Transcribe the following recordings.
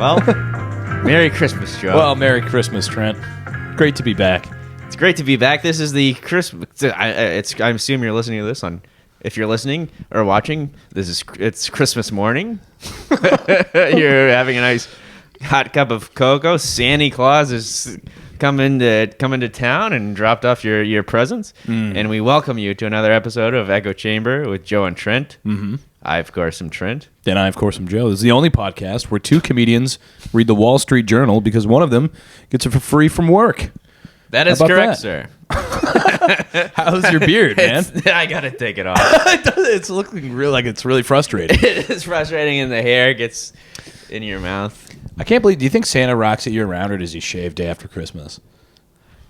Well, Merry Christmas, Joe. Well, Merry Christmas, Trent. Great to be back. It's great to be back. This is the Christmas. I assume you're listening to this on. If you're listening or watching, it's Christmas morning. You're having a nice hot cup of cocoa. Santa Claus is coming to town and dropped off your presents. And we welcome you to another episode of Echo Chamber with Joe and Trent. Mm-hmm. I, of course, am Trent. And I, of course, am Joe. This is the only podcast where two comedians read the Wall Street Journal because one of them gets it for free from work. That is correct, sir. How's your beard, man? I gotta take it off. It's looking like it's really frustrating. It is frustrating, and the hair gets in your mouth. I can't believe. Do you think Santa rocks it year round, or does he shave day after Christmas?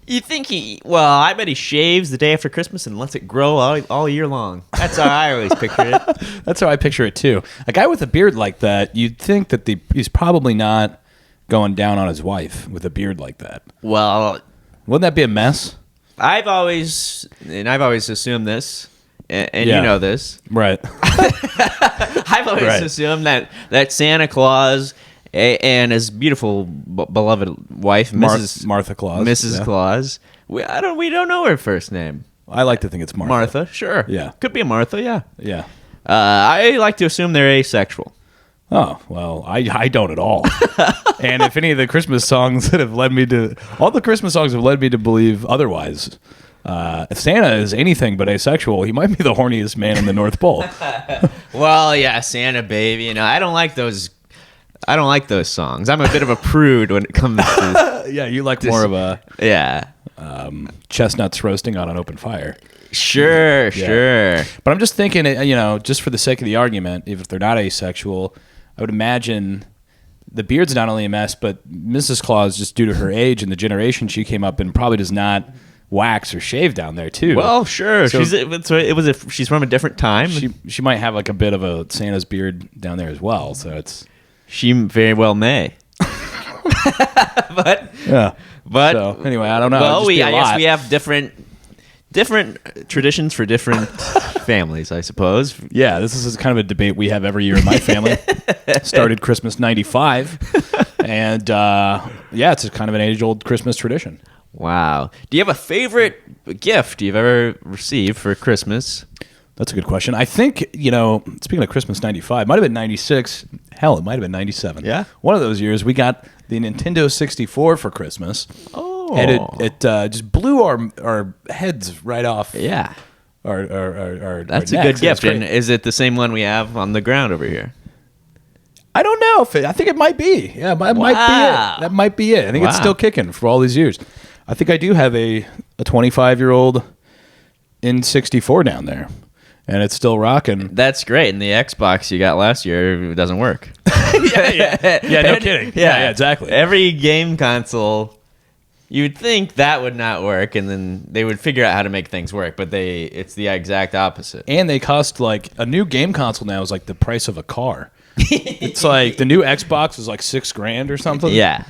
You think I bet he shaves the day after Christmas and lets it grow all year long. That's how I always picture it. That's how I picture it, too. A guy with a beard like that, you'd think that he's probably not going down on his wife with a beard like that. Well, wouldn't that be a mess? I've always assumed this, and you know this. Right. I've always assumed that Santa Claus and his beautiful beloved wife, Martha Claus. Mrs. Claus. We don't know her first name. I like to think it's Martha. Martha, sure. Yeah. Could be a Martha, yeah. Yeah. I like to assume they're asexual. Oh, well, I don't at all. And if any of the Christmas songs that have led me to... All the Christmas songs have led me to believe otherwise. If Santa is anything but asexual, he might be the horniest man in the North Pole. Well, yeah, Santa baby. I don't like those songs. I'm a bit of a prude when it comes to... Yeah, you like more of a... Yeah. Chestnuts roasting on an open fire. Sure. But I'm just thinking, just for the sake of the argument, if they're not asexual, I would imagine the beard's not only a mess, but Mrs. Claus, just due to her age and the generation she came up in, probably does not wax or shave down there too. Well, sure. So she's from a different time. She might have like a bit of a Santa's beard down there as well. So she very well may. But so, anyway, I don't know. Well, I guess we have different traditions for different families, I suppose. Yeah, this is kind of a debate we have every year in my family. Started Christmas '95, and it's a kind of an age-old Christmas tradition. Wow. Do you have a favorite gift you've ever received for Christmas? That's a good question. I think, speaking of Christmas '95, might have been '96. Hell, it might have been '97. Yeah. One of those years, we got the Nintendo 64 for Christmas. Oh. And it just blew our heads right off. Yeah. Our That's necks. A good gift. And is it the same one we have on the ground over here? I don't know. I think it might be. Yeah, it might be it. That might be it. I think it's still kicking for all these years. I think I do have a 25-year-old N64 down there. And it's still rocking. That's great. And the Xbox you got last year doesn't work. Yeah, no kidding. Yeah, exactly. Every game console, you would think that would not work, and then they would figure out how to make things work, but it's the exact opposite. And they cost like a new game console now is like the price of a car. It's like the new Xbox is like $6,000 or something. Yeah.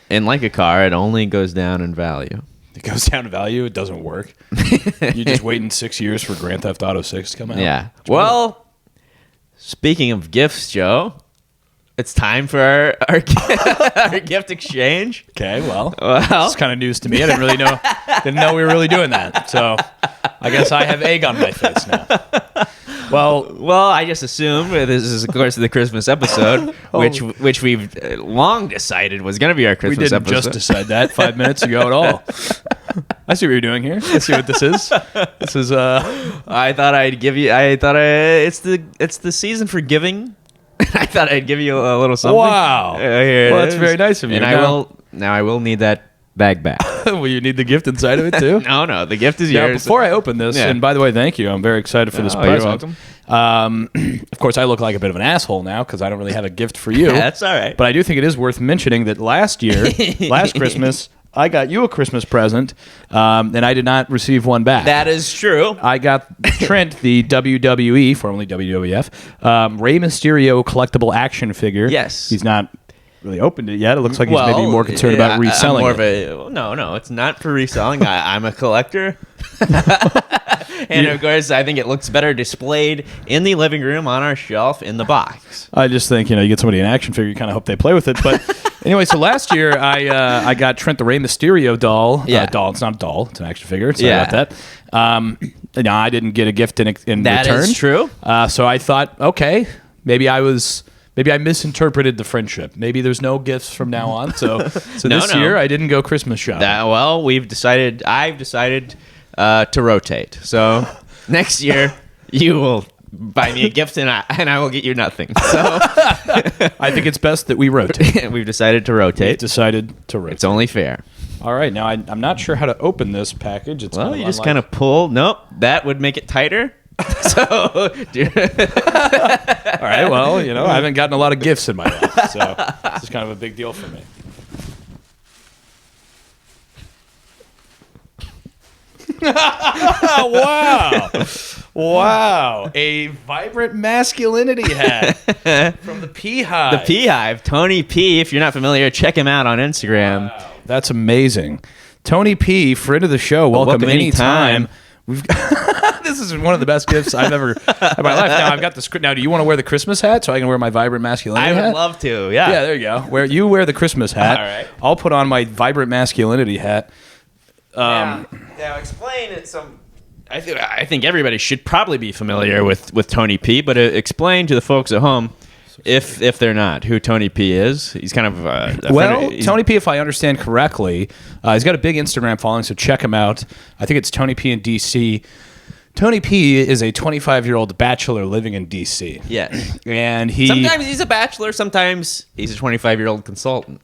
And like a car, it only goes down in value. It goes down in value. It doesn't work. You're just waiting 6 years for Grand Theft Auto 6 to come out. Yeah. Well, speaking of gifts, Joe, it's time for our gift exchange. Okay, well, it's kind of news to me. I didn't know we were really doing that. So I guess I have egg on my face now. Well, I just assumed this is, of course, the Christmas episode, which we've long decided was going to be our Christmas episode. We didn't just decide that 5 minutes ago at all. I see what you're doing here. I see what this is. This is. I thought I'd give you. It's the season for giving. I thought I'd give you a little something. Wow. Well, that's very nice of you. And I will need that bag back. Will you need the gift inside of it too? No, the gift is yours. Before I open this, and by the way, thank you. I'm very excited for this present. You're welcome. Of course, I look like a bit of an asshole now because I don't really have a gift for you. That's all right. But I do think it is worth mentioning that last Christmas, I got you a Christmas present, and I did not receive one back. That is true. I got Trent, the WWE, formerly WWF, Rey Mysterio collectible action figure. Yes. He's not really opened it yet. It looks like he's maybe more concerned about reselling No, it's not for reselling. I'm a collector. And of course, I think it looks better displayed in the living room on our shelf in the box. I just think, you get somebody an action figure, you kind of hope they play with it. But anyway, so last year I got Trent the Rey Mysterio doll. Yeah. It's not a doll. It's an action figure. Sorry about that. No, I didn't get a gift in return. That is true. So I thought, okay, maybe I misinterpreted the friendship. Maybe there's no gifts from now on. So this year I didn't go Christmas shopping. I've decided to rotate. So next year you will buy me a gift and I will get you nothing. So I think it's best that we rotate. We've decided to rotate. It's only fair. All right. Now I'm not sure how to open this package. You just kind of pull. Nope, that would make it tighter. So, all right. Well, I haven't gotten a lot of gifts in my life, so this is kind of a big deal for me. Wow. A vibrant masculinity hat from the P Hive. The P Hive, Tony P. If you're not familiar, check him out on Instagram. Wow. That's amazing. Tony P, friend of the show. Welcome anytime. We've this is one of the best gifts I've ever had in my life. Now I've got the script. Now, do you want to wear the Christmas hat so I can wear my vibrant masculinity hat? I would love to. Yeah. Yeah, there you go. You wear the Christmas hat. All right. I'll put on my vibrant masculinity hat. Now explain it. I think everybody should probably be familiar with Tony P, but explain to the folks at home, if they're not, who Tony P is. He's kind of Tony P, if I understand correctly, he's got a big Instagram following, so check him out. I think it's Tony P in DC. Tony P is a 25-year-old bachelor living in DC. Yes, and sometimes he's a bachelor, sometimes he's a 25-year-old consultant.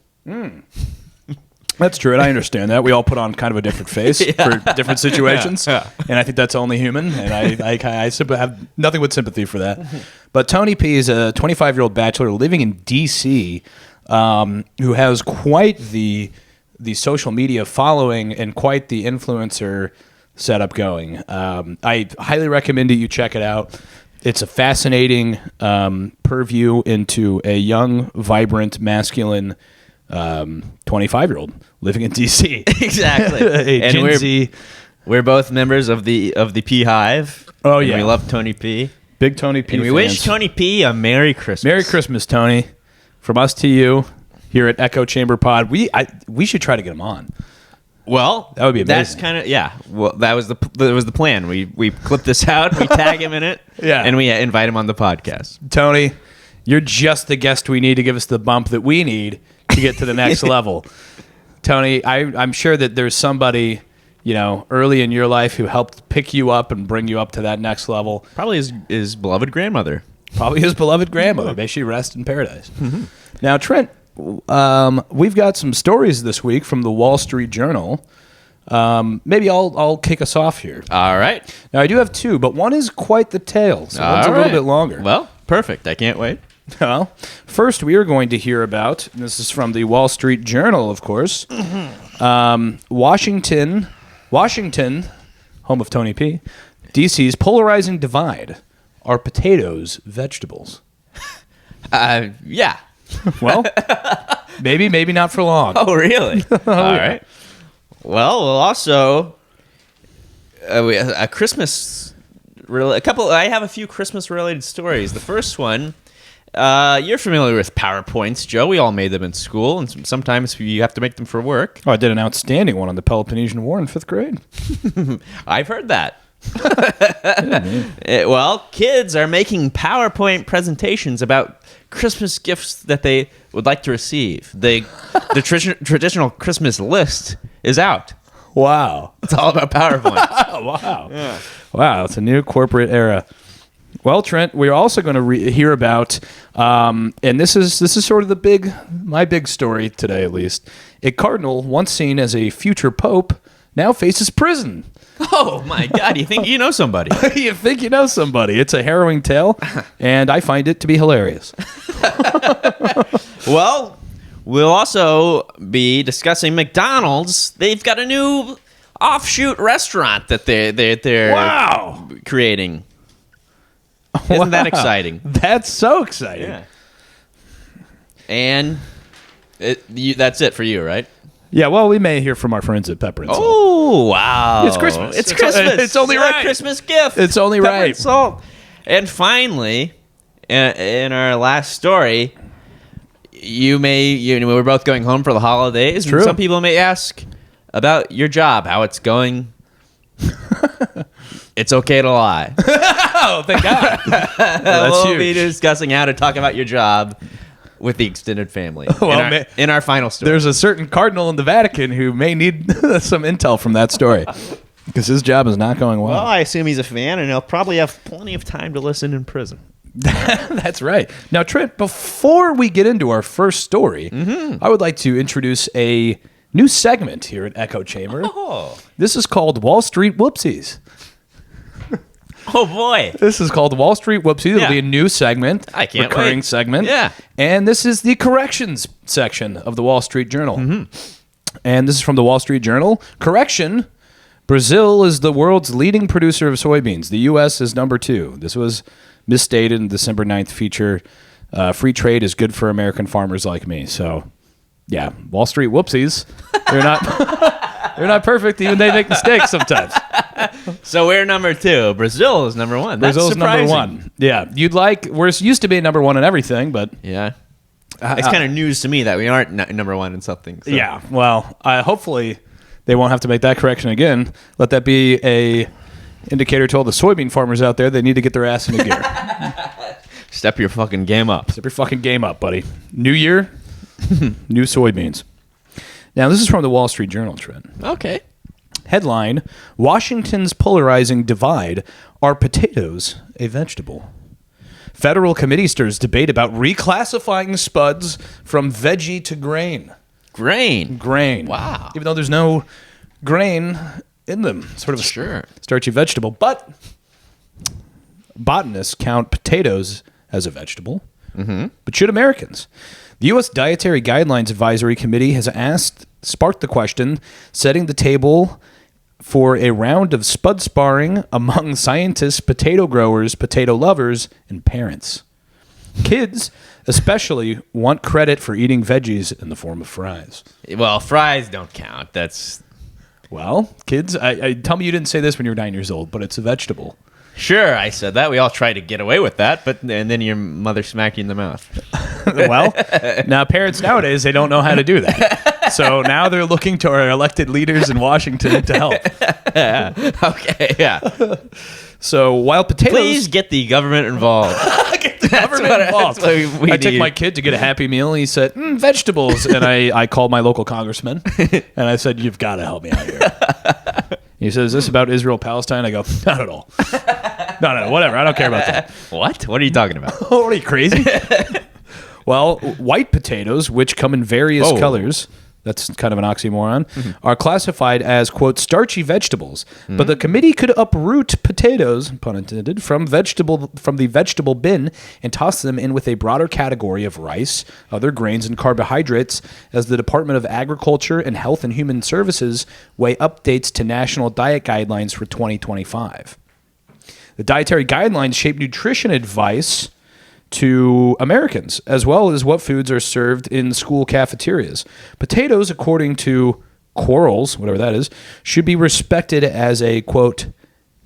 That's true, and I understand that. We all put on kind of a different face for different situations, and I think that's only human, and I simply have nothing but sympathy for that. But Tony P is a 25-year-old bachelor living in D.C. Who has quite the social media following and quite the influencer setup going. I highly recommend that you check it out. It's a fascinating purview into a young, vibrant, masculine 25-year-old living in DC. Exactly. And Gen Z. We're both members of the P Hive. Oh yeah, we love Tony P. Big Tony P. And we wish Tony P a Merry Christmas. Merry Christmas, Tony. From us to you here at Echo Chamber Pod. We should try to get him on. Well, that would be amazing. That's kind of Well, that was the plan. We clip this out, we tag him in it, and we invite him on the podcast. Tony, you're just the guest we need to give us the bump that we need to get to the next level. Tony, I'm sure that there's somebody, early in your life who helped pick you up and bring you up to that next level. Probably his beloved grandmother. Probably his beloved grandmother. May she rest in paradise. Mm-hmm. Now, Trent, we've got some stories this week from the Wall Street Journal. Maybe I'll kick us off here. All right. Now, I do have two, but one is quite the tale, so one's a little bit longer. Well, perfect. I can't wait. Well, first we are going to hear about, and this is from the Wall Street Journal, of course, Washington, home of Tony P., D.C.'s polarizing divide. Are potatoes vegetables? Yeah. Well, maybe not for long. Oh, really? All right. Well, we'll also a Christmas. I have a few Christmas-related stories. The first one. You're familiar with PowerPoints, Joe. We all made them in school, and sometimes you have to make them for work. Oh, I did an outstanding one on the Peloponnesian War in 5th grade. I've heard that. Well, kids are making PowerPoint presentations about Christmas gifts that they would like to receive. The traditional Christmas list is out. Wow. It's all about PowerPoint. Wow. Yeah. Wow, it's a new corporate era. Well, Trent, we're also going to hear about, and this is sort of my big story today, at least. A cardinal once seen as a future pope now faces prison. Oh my God! You think you know somebody? You think you know somebody? It's a harrowing tale, and I find it to be hilarious. Well, we'll also be discussing McDonald's. They've got a new offshoot restaurant that they're creating. Isn't that exciting? That's so exciting. Yeah. And That's it for you, right? Yeah, well, we may hear from our friends at Pepper and Salt. Oh, wow. It's Christmas. It's Christmas. It's only a right. Christmas gift. It's only Pepper right. And Salt. And finally, in our last story, we're both going home for the holidays. True. And some people may ask about your job, how it's going. It's okay to lie. Oh, thank God. That's We'll be huge. discussing how to talk about your job with the extended family Well, in our final story. There's a certain cardinal in the Vatican who may need some intel from that story because his job is not going well. Well, I assume he's a fan, and he'll probably have plenty of time to listen in prison. That's right. Now, Trent, before we get into our first story, I would like to introduce a new segment here at Echo Chamber. Oh. This is called Wall Street Whoopsies. Oh, boy. This is called Wall Street Whoopsies. It'll Yeah. be a new segment. I can't recurring wait. segment. Yeah. And this is the corrections section of the Wall Street Journal. And this is from the Wall Street Journal. Correction. Brazil is the world's leading producer of soybeans. The U.S. is number 2. This was misstated in December 9th feature. Free trade is good for American farmers like me. So, yeah, Wall Street Whoopsies. They're not they're not perfect. Even they make mistakes sometimes. So we're number 2. Brazil is number 1. That's Brazil's number surprising. 1. Yeah, we're used to be number 1 in everything, but Yeah. It's kind of news to me that we aren't number 1 in something. So. yeah. Well, hopefully they won't have to make that correction again. Let that be a indicator to all the soybean farmers out there. They need to get their ass into gear. Step your fucking game up. Step your fucking game up, buddy. New year, new soybeans. Now, this is from the Wall Street Journal, Trent. Okay. Headline, Washington's polarizing divide. Are potatoes a vegetable? Federal committee stirs debate about reclassifying spuds from veggie to grain. Grain. Wow. Even though there's no grain in them. Sort of a Sure. starchy vegetable. But botanists count potatoes as a vegetable. But should Americans? The U.S. Dietary Guidelines Advisory Committee has sparked the question, setting the table for a round of spud sparring among scientists, potato growers, potato lovers, and parents. Kids especially want credit for eating veggies in the form of fries. Well, fries don't count. That's... Well, kids, I tell me you didn't say this when you were 9 years old, but it's a vegetable. Sure, I said that. We all tried to get away with that, and then your mother smacked you in the mouth. Well, now parents nowadays, they don't know how to do that. So now they're looking to our elected leaders in Washington to help. Okay, yeah. So while potatoes... Please get the government involved. Get the government involved. That's what we I took need. my kid to get a Happy Meal, and he said, vegetables. And I called my local congressman, and I said, you've got to help me out here. He says, is this about Israel-Palestine? I go, not at all. No, whatever. I don't care about that. What? What are you talking about? Oh, are you crazy? Well, white potatoes, which come in various colors, that's kind of an oxymoron, are classified as, quote, starchy vegetables. But the committee could uproot potatoes, pun intended, from the vegetable bin and toss them in with a broader category of rice, other grains, and carbohydrates as the Department of Agriculture and Health and Human Services weigh updates to national diet guidelines for 2025. The dietary guidelines shape nutrition advice to Americans, as well as what foods are served in school cafeterias. Potatoes, according to Quarles, whatever that is, should be respected as a, quote,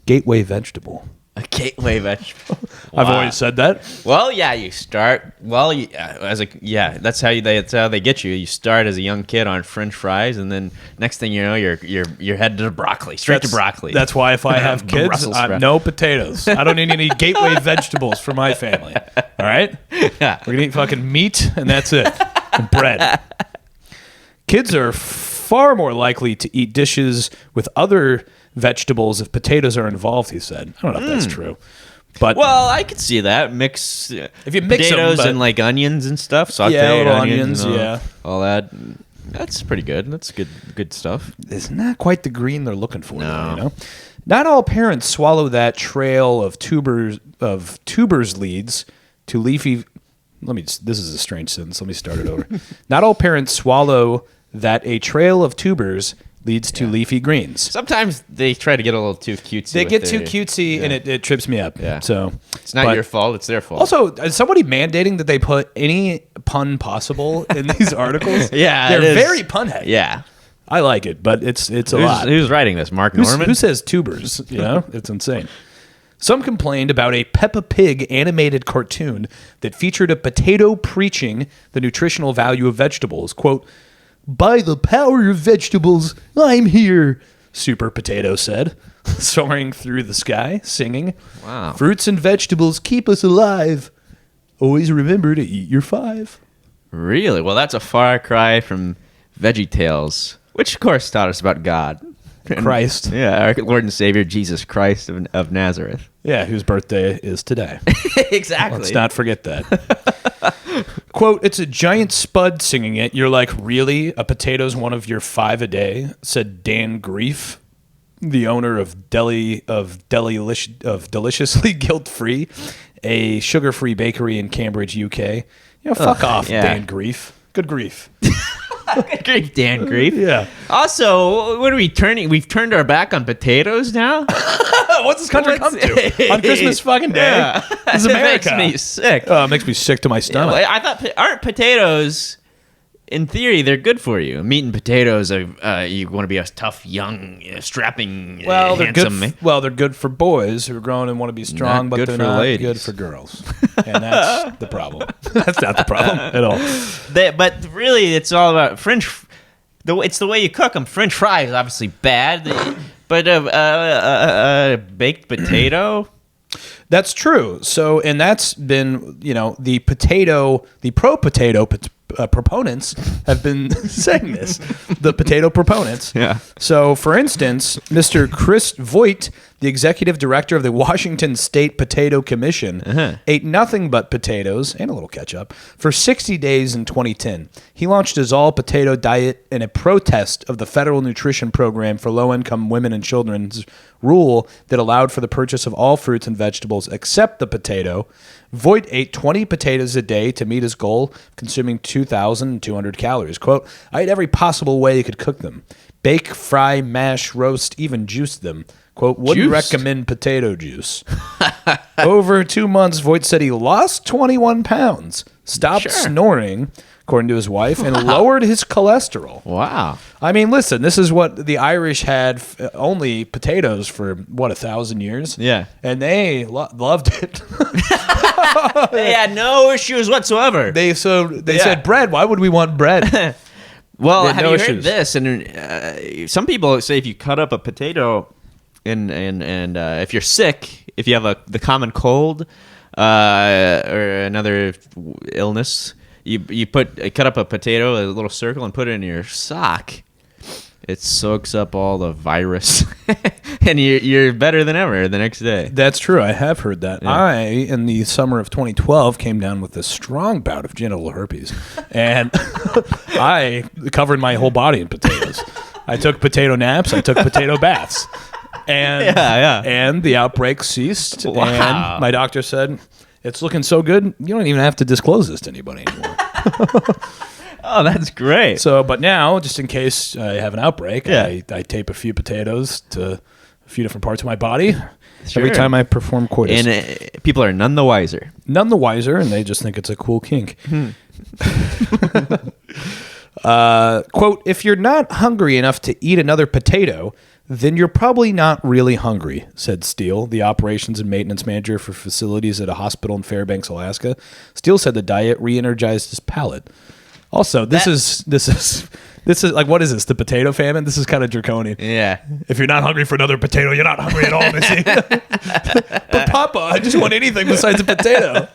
gateway vegetable. A gateway vegetable. I've Wow. always said that. Well, yeah, you start. Well, that's how they get you. You start as a young kid on French fries, and then next thing you know, you're headed to broccoli, straight to broccoli. That's why if I have kids, Brussels sprout. no potatoes. I don't need any gateway vegetables for my family. All right? Yeah. We're going to eat fucking meat, and that's it. And bread. Kids are far more likely to eat dishes with other vegetables if potatoes are involved, he said. I don't know if that's true. But Well, I could see that. Mix if you mix them, potatoes but- and like onions and stuff, sauteed Yeah, little onions, onions, and all that. That's pretty good. That's good stuff. it's not quite the green they're looking for. No. Though, you know? Not all parents swallow that trail of tubers leads to leafy. This is a strange sentence. Let me start it over. Not all parents swallow that a trail of tubers leads to leafy greens. Sometimes they try to get a little too cutesy. They get too cutesy, and it trips me up. Yeah. So it's not your fault. It's their fault. Also, is somebody mandating that they put any pun possible in these articles? Yeah, they're very pun heavy. Yeah, I like it, but it's a lot. Who's writing this? Mark Norman? Who says tubers? You know, it's insane. Some complained about a Peppa Pig animated cartoon that featured a potato preaching the nutritional value of vegetables. Quote, "By the power of vegetables, I'm here," Super Potato said, soaring through the sky, singing. Wow. "Fruits and vegetables keep us alive. Always remember to eat your 5." Really? Well, that's a far cry from VeggieTales, which of course taught us about God. Christ. Yeah, our Lord and Savior, Jesus Christ of Nazareth. Yeah, whose birthday is today. Exactly. Let's not forget that. Quote, "It's a giant spud singing it. You're like, really? A potato's one of your 5 a day?" said Dan Grief, the owner of Deliciously Guilt-Free, a sugar-free bakery in Cambridge, UK. Fuck off, yeah. Dan Grief. Good grief. Good grief, Dan Grief. Yeah. Also, what are we turning? We've turned our back on potatoes now? What's this country come to? On Christmas fucking Day? Yeah. This is America. It makes me sick. Oh, it makes me sick to my stomach. I thought, aren't potatoes, in theory, they're good for you? Meat and potatoes, you want to be a tough, young, strapping, Well, they're handsome good. They're good for boys who are grown and want to be strong, Not but good they're for not ladies. good for girls, and that's the problem. That's not the problem at all. But really, it's all about it's the way you cook them. French fries, obviously bad, but baked potato. That's true. So, and that's been, the pro-potato proponents have been saying this. The potato proponents. Yeah. So, for instance, Mr. Chris Voigt, the executive director of the Washington State Potato Commission, ate nothing but potatoes and a little ketchup for 60 days in 2010. He launched his all-potato diet in a protest of the federal nutrition program for low-income women and children's rule that allowed for the purchase of all fruits and vegetables except the potato. Voigt ate 20 potatoes a day to meet his goal, consuming 2,200 calories. Quote, "I ate every possible way you could cook them. Bake, fry, mash, roast, even juice them." Quote, "Wouldn't recommend potato juice." Over 2 months, Voigt said he lost 21 pounds, stopped snoring, according to his wife, and lowered his cholesterol. Wow. I mean, listen, this is what the Irish had only potatoes for, 1,000 years? Yeah. And they loved it. They had no issues whatsoever. They said bread. Why would we want bread? Well, have no you issues. heard this? And some people say if you cut up a potato and if you're sick, if you have the common cold or another illness, you cut up a potato, a little circle, and put it in your sock. It soaks up all the virus, and you're better than ever the next day. That's true. I have heard that. Yeah. I, in the summer of 2012, came down with a strong bout of genital herpes, and I covered my whole body in potatoes. I took potato naps. I took potato baths. And and the outbreak ceased. Wow. And my doctor said, "It's looking so good, you don't even have to disclose this to anybody anymore." Oh, that's great. So, but now, just in case I have an outbreak, Yeah. I tape a few potatoes to a few different parts of my body Sure. every time I perform coitus. And people are none the wiser. None the wiser, and they just think it's a cool kink. Quote, "If you're not hungry enough to eat another potato, then you're probably not really hungry," said Steele, the operations and maintenance manager for facilities at a hospital in Fairbanks, Alaska. Steele said the diet re-energized his palate. Also, this is like, what is this? The potato famine? This is kind of draconian. Yeah. If you're not hungry for another potato, you're not hungry at all, Missy. But Papa, I just want anything besides a potato.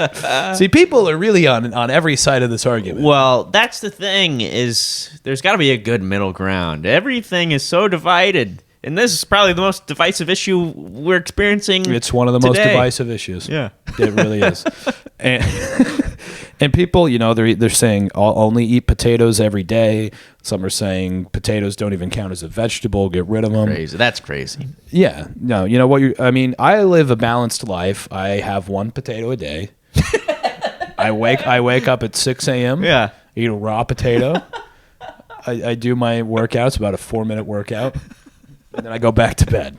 See, people are really on every side of this argument. Well, that's the thing, is there's got to be a good middle ground. Everything is so divided. And this is probably the most divisive issue we're experiencing. It's one of the most today. divisive issues. Yeah. It really is. And people, they're saying only eat potatoes every day. Some are saying potatoes don't even count as a vegetable. Get rid of them. Crazy. That's crazy. Yeah. No, you know what? I live a balanced life. I have one potato a day. I wake up at 6 a.m. Yeah. Eat a raw potato. I do my workouts, about a 4-minute workout, and then I go back to bed.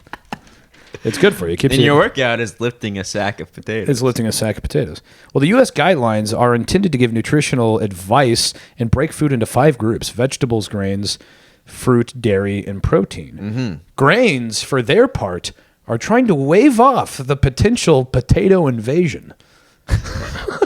It's good for you. It keeps And you, your workout is lifting a sack of potatoes. It's lifting a sack of potatoes. Well, the U.S. guidelines are intended to give nutritional advice and break food into 5 groups: vegetables, grains, fruit, dairy, and protein. Mm-hmm. Grains, for their part, are trying to wave off the potential potato invasion.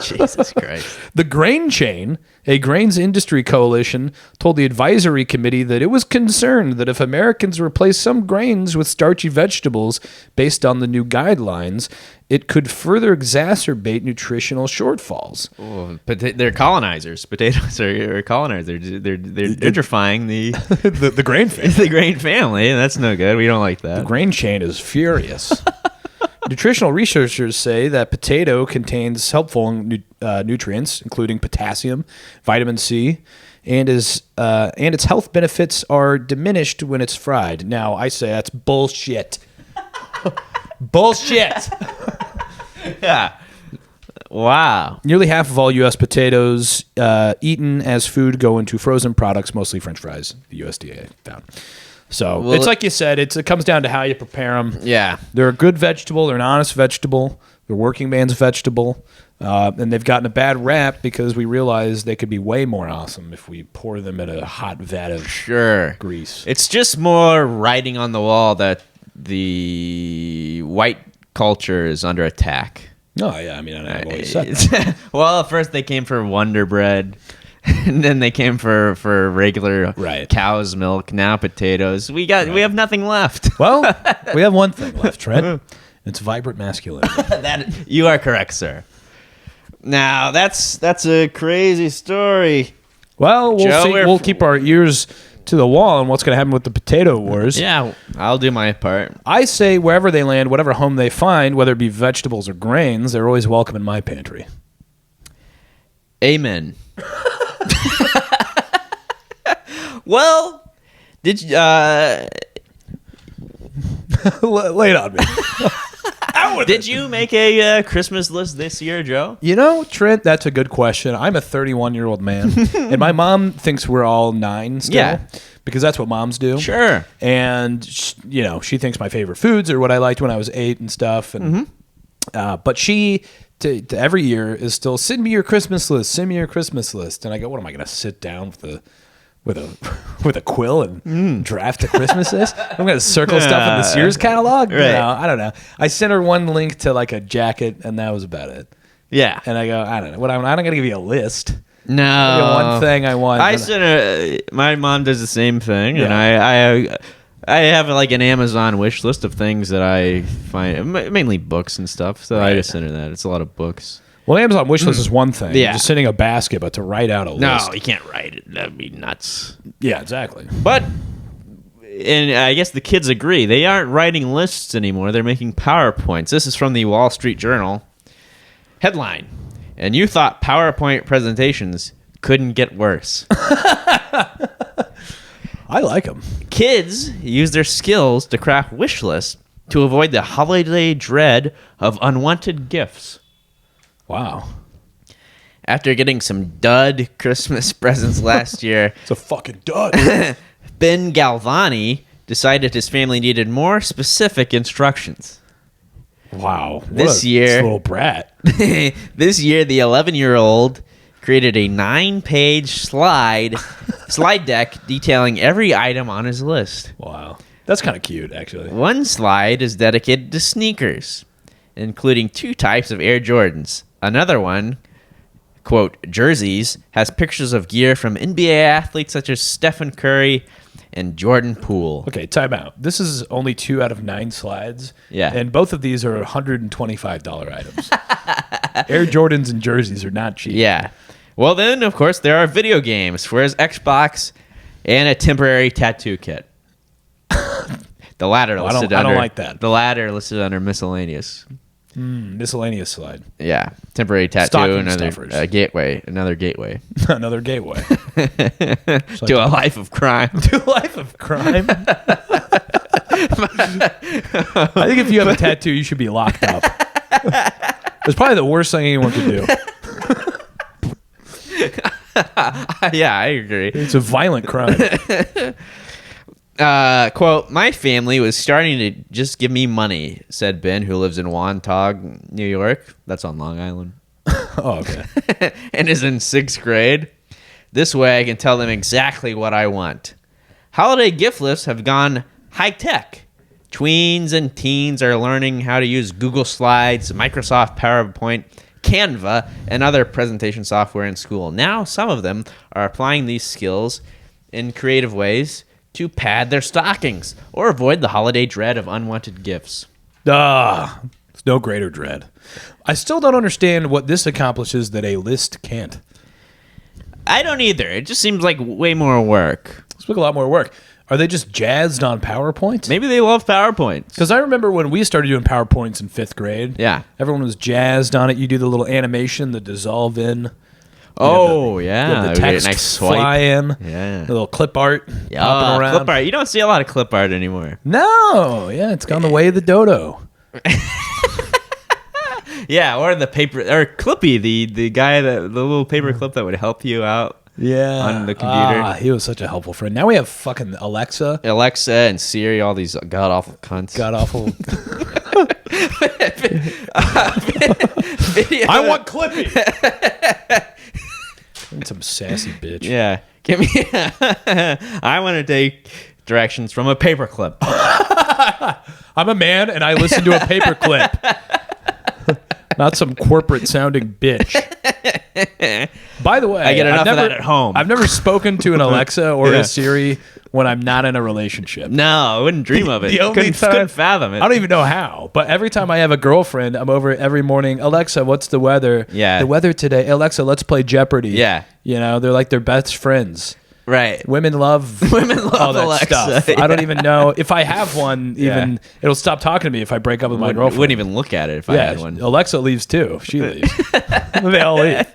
Jesus Christ. The Grain Chain, a grains industry coalition, told the advisory committee that it was concerned that if Americans replace some grains with starchy vegetables based on the new guidelines, it could further exacerbate nutritional shortfalls. Oh, they're colonizers. Potatoes are colonizers. They're gentrifying The grain family. the grain family, and that's no good. We don't like that. The Grain Chain is furious. Nutritional researchers say that potato contains helpful nutrients, including potassium, vitamin C, and its health benefits are diminished when it's fried. Now, I say that's bullshit. Bullshit. Yeah. Wow. Nearly half of all U.S. potatoes eaten as food go into frozen products, mostly French fries, the USDA found. So it's like you said, it comes down to how you prepare them. Yeah. They're a good vegetable. They're an honest vegetable. They're working man's vegetable. And they've gotten a bad rap because we realize they could be way more awesome if we pour them in a hot vat of grease. It's just more writing on the wall that the white culture is under attack. Oh, yeah. I mean, I've always said that. Well, at first they came for Wonder Bread. And then they came for regular cow's milk. Now potatoes. We have nothing left. Well, we have one thing left, Trent. It's vibrant masculinity. You are correct, sir. Now that's a crazy story. Well, we'll see. We'll keep our ears to the wall on what's going to happen with the potato wars. Yeah, I'll do my part. I say wherever they land, whatever home they find, whether it be vegetables or grains, they're always welcome in my pantry. Amen. Well, did you lay it on me? Did you make a Christmas list this year, Joe? You know, Trent, that's a good question. I'm a 31-year-old man, and my mom thinks we're all 9 still, because that's what moms do. Sure. And she thinks my favorite foods are what I liked when I was 8 and stuff, and but she. To every year is still send me your Christmas list. Send me your Christmas list, and I go, what am I going to sit down with a quill and draft a Christmas list? I'm going to circle stuff in the Sears catalog. Right. No, I don't know. I sent her one link to like a jacket, and that was about it. Yeah, and I go, I don't know. I'm not going to give you a list. No, one thing I want. I sent her. My mom does the same thing, and I have like an Amazon wish list of things that I find, mainly books and stuff. So I just send her that. It's a lot of books. Well, Amazon wish list is one thing. Yeah. Just sending a basket, but to write out a list. No, you can't write it. That'd be nuts. Yeah, exactly. But, and I guess the kids agree, they aren't writing lists anymore. They're making PowerPoints. This is from the Wall Street Journal. Headline: and you thought PowerPoint presentations couldn't get worse. I like them. Kids use their skills to craft wish lists to avoid the holiday dread of unwanted gifts. Wow. After getting some dud Christmas presents last year, it's a fucking dud. Ben Galvani decided his family needed more specific instructions. Wow. This year, little brat. This year, the 11-year-old created a 9-page slide deck detailing every item on his list. Wow. That's kind of cute, actually. One slide is dedicated to sneakers, including 2 types of Air Jordans. Another one, quote, jerseys, has pictures of gear from NBA athletes such as Stephen Curry and Jordan Poole. Okay, time out. This is only 2 out of 9 slides. Yeah. And both of these are $125 items. Air Jordans and jerseys are not cheap. Yeah. Well, then, of course, there are video games for his Xbox and a temporary tattoo kit. The latter listed I don't like that. The latter listed under miscellaneous. Miscellaneous slide. Yeah. Temporary tattoo, Stocking another stuffers. gateway. Another gateway. Another gateway. To a life of crime. To a life of crime? I think if you have a tattoo, you should be locked up. It's probably the worst thing anyone could do. Yeah, I agree. It's a violent crime. Quote, my family was starting to just give me money, said Ben, who lives in Wantagh, New York. That's on Long Island. Oh, okay. And is in 6th grade. This way I can tell them exactly what I want. Holiday gift lists have gone high-tech. Tweens and teens are learning how to use Google Slides, Microsoft PowerPoint, Canva, and other presentation software in school. Now, some of them are applying these skills in creative ways to pad their stockings or avoid the holiday dread of unwanted gifts. There's no greater dread. I still don't understand what this accomplishes that a list can't. I don't either. It just seems like way more work. It's like a lot more work. Are they just jazzed on PowerPoint? Maybe they love PowerPoint. Because I remember when we started doing PowerPoints in 5th grade. Yeah. Everyone was jazzed on it. You do the little animation, the dissolve in. Oh, You yeah. have the text nice swipe. fly in. Yeah. The little clip art Yeah, popping around. clip art. You don't see a lot of clip art anymore. No. Yeah, it's gone the way of the dodo. Yeah, or the paper, or Clippy, the guy the little paper clip that would help you out. Yeah. On the computer. He was such a helpful friend. Now we have fucking Alexa. Alexa and Siri, all these god awful cunts. God awful. Video. I want Clippy. Some sassy bitch. Yeah, give me. I want to take directions from a paperclip. I'm a man and I listen to a paperclip. Not some corporate sounding bitch. By the way, I get enough of that at home. I've never spoken to an Alexa or Yeah. a Siri when I'm not in a relationship. No, I wouldn't dream of it. The only time- couldn't fathom it. I don't even know how, but every time I have a girlfriend, I'm over every morning. Alexa, what's the weather? Yeah. The weather today. Alexa, let's play Jeopardy. Yeah. You know, they're like their best friends. Right. Women love all that Alexa, stuff. yeah. I don't even know if I have one. Even it'll stop talking to me if I break up with my girlfriend. Wouldn't even look at it if I had one. Alexa leaves too. She leaves. They all leave.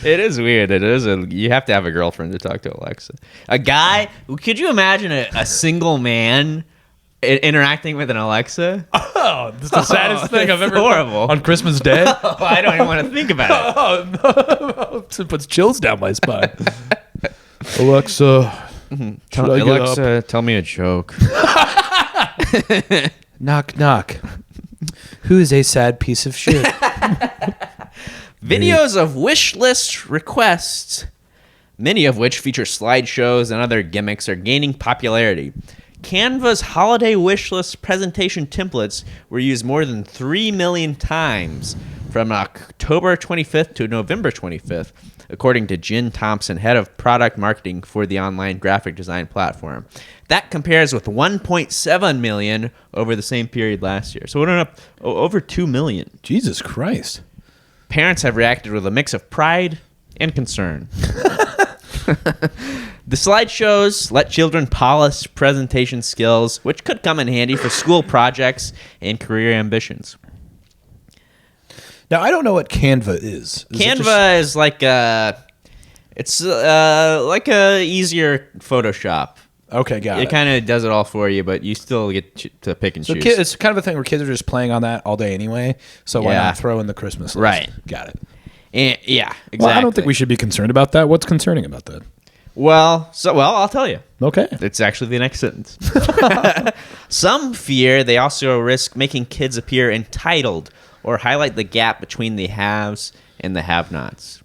It is weird. It is. You have to have a girlfriend to talk to Alexa. A guy. Could you imagine a single man interacting with an Alexa? Oh, this is the saddest thing I've that's ever. horrible. On Christmas Day. Oh, I don't even want to think about it. Oh, no. It puts chills down my spine. Alexa, should I get Alexa, up? tell me a joke. Knock, knock. Who is a sad piece of shit? Videos of wish list requests, many of which feature slideshows and other gimmicks, are gaining popularity. Canva's holiday wish list presentation templates were used more than 3 million times from October 25th to November 25th, according to Jen Thompson, head of product marketing for the online graphic design platform. That compares with 1.7 million over the same period last year. So we're up over 2 million. Jesus Christ. Parents have reacted with a mix of pride and concern. The slideshows let children polish presentation skills, which could come in handy for school projects and career ambitions. Now, I don't know what Canva is. Canva is like it's like a easier Photoshop. Okay, got It it. kind of does it all for you, but you still get to pick and So choose. it's kind of a thing where kids are just playing on that all day anyway. So why Yeah. not throw in the Christmas list? Right. Got it. And, yeah, exactly. Well, I don't think we should be concerned about that. What's concerning about that? Well, I'll tell you. Okay. It's actually the next sentence. Some fear they also risk making kids appear entitled or highlight the gap between the haves and the have-nots.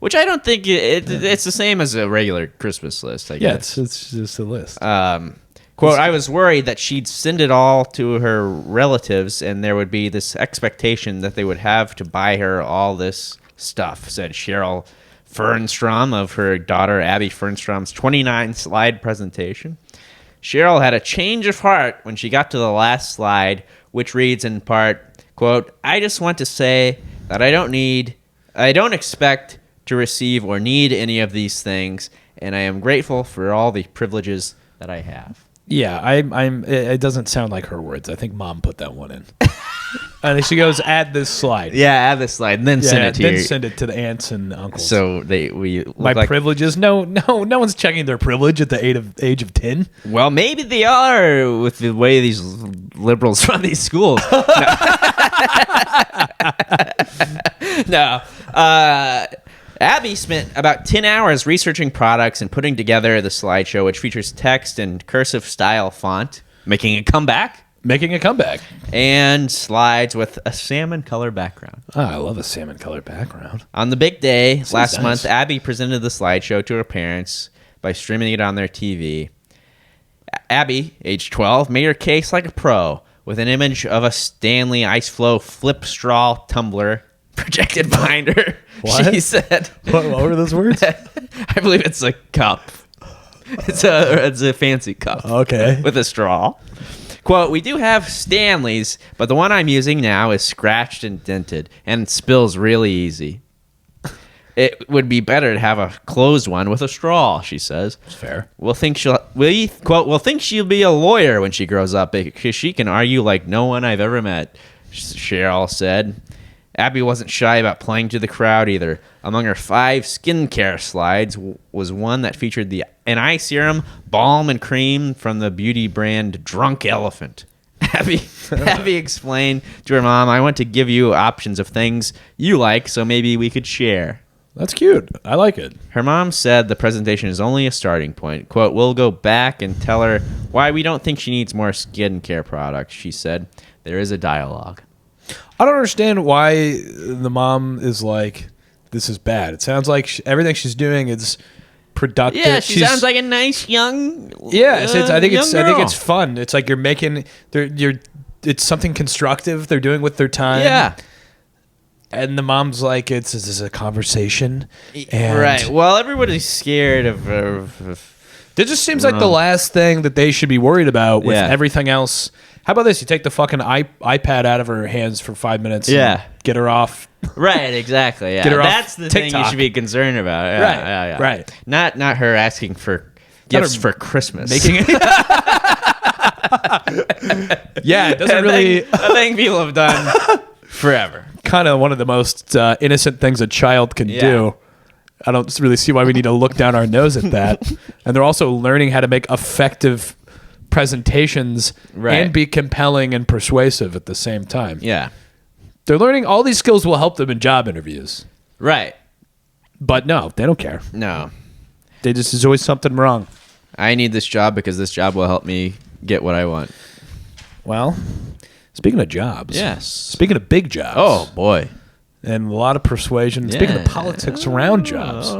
Which I don't think it's the same as a regular Christmas list, I guess. Yeah, it's just a list. Quote, I was worried that she'd send it all to her relatives and there would be this expectation that they would have to buy her all this stuff, said Cheryl Fernstrom of her daughter Abby Fernstrom's 29-slide presentation. Cheryl had a change of heart when she got to the last slide, which reads in part, quote, I just want to say that I don't expect to receive or need any of these things, and I am grateful for all the privileges that I have. Yeah, it doesn't sound like her words. I think Mom put that one in. And she goes, add this slide. Yeah, add this slide and then send it to then you. send it to the aunts and uncles. So we look my like, privileges? No one's checking their privilege at the age of 10. well, maybe they are with the way these liberals run these schools. No. Abby spent about 10 hours researching products and putting together the slideshow, which features text and cursive style font, making a comeback. And slides with a salmon color background. Oh, I love a salmon color background. On the big day last nice. month, Abby presented the slideshow to her parents by streaming it on their TV. Abby, age 12, made her case like a pro with an image of a Stanley Ice Flow flip straw tumbler projected behind her. What? She said, What were those words? I believe it's a cup. It's a fancy cup. Okay. With a straw. Quote, we do have Stanleys, but the one I'm using now is scratched and dented and spills really easy. It would be better to have a closed one with a straw, she says. Fair. We'll think she'll be a lawyer when she grows up because she can argue like no one I've ever met, Cheryl said. Abby wasn't shy about playing to the crowd either. Among her 5 skincare slides was one that featured an eye serum, balm, and cream from the beauty brand Drunk Elephant. Abby explained to her mom, I want to give you options of things you like, so maybe we could share. That's cute. I like it. Her mom said the presentation is only a starting point. Quote, we'll go back and tell her why we don't think she needs more skincare products, she said. There is a dialogue. I don't understand why the mom is like, this is bad. It sounds like everything she's doing is productive. Yeah, she sounds like a nice young I think girl. it's fun. It's like it's something constructive they're doing with their time. Yeah. And the mom's like, this is a conversation. And right. Well, everybody's scared of it just seems like the last thing that they should be worried about with Yeah. everything else. How about this? You take the fucking iPad out of her hands for 5 minutes. Yeah. And get her off. Right, exactly. Yeah. Get her off That's the thing you TikTok. should be concerned about. Yeah, Right, yeah. right. Not her asking for gifts for Christmas. Making it. Yeah, it doesn't really. A thing people have done forever. Kind of one of the most innocent things a child can do. I don't really see why we need to look down our nose at that. And they're also learning how to make effective presentations and be compelling and persuasive at the same time. Yeah. They're learning all these skills will help them in job interviews. Right. But no, they don't care. No. There's always something wrong. I need this job because this job will help me get what I want. Well, speaking of jobs. Yes. Speaking of big jobs. Oh, boy. And a lot of persuasion. Speaking of Yeah. politics around jobs.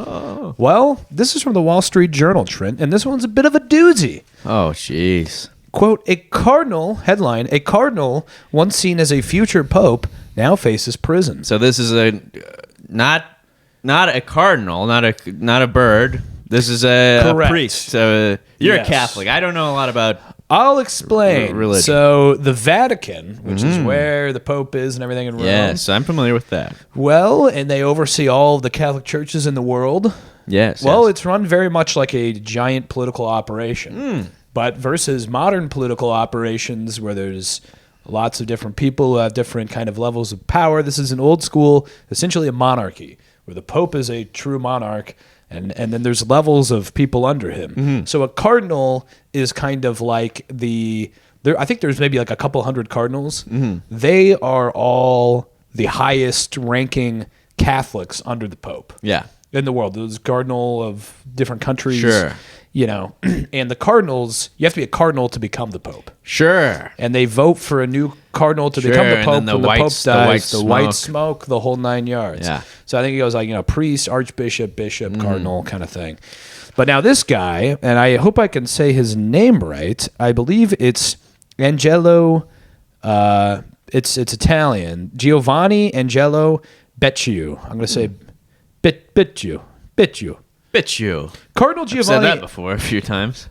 Well, this is from the Wall Street Journal, Trent, and this one's a bit of a doozy. Oh, jeez. Quote, headline, a cardinal once seen as a future pope now faces prison. So this is not a cardinal, not a bird. This is a priest. So you're a Catholic. I don't know a lot about. I'll explain. Religion. So the Vatican, which is where the Pope is and everything in Rome. Yes, I'm familiar with that. Well, and they oversee all of the Catholic churches in the world. Yes. Well, it's run very much like a giant political operation. But versus modern political operations where there's lots of different people who have different kind of levels of power, this is an old school, essentially a monarchy, where the Pope is a true monarch. And then there's levels of people under him. So a cardinal is kind of like I think there's maybe like a couple hundred cardinals. They are all the highest ranking Catholics under the Pope. Yeah. In the world. There's cardinal of different countries. Sure. You know, and the cardinals, you have to be a cardinal to become the Pope. Sure. And they vote for a new cardinal to become the and Pope. then the when the Pope dies, the white smoke, the whole 9 yards. Yeah. So I think it goes like, priest, archbishop, bishop, cardinal kind of thing. But now this guy, and I hope I can say his name right, I believe it's Angelo, it's Italian, Giovanni Angelo Becciu. I'm going to say Becciu. Bet you. Cardinal I've Giovanni. said that before a few times.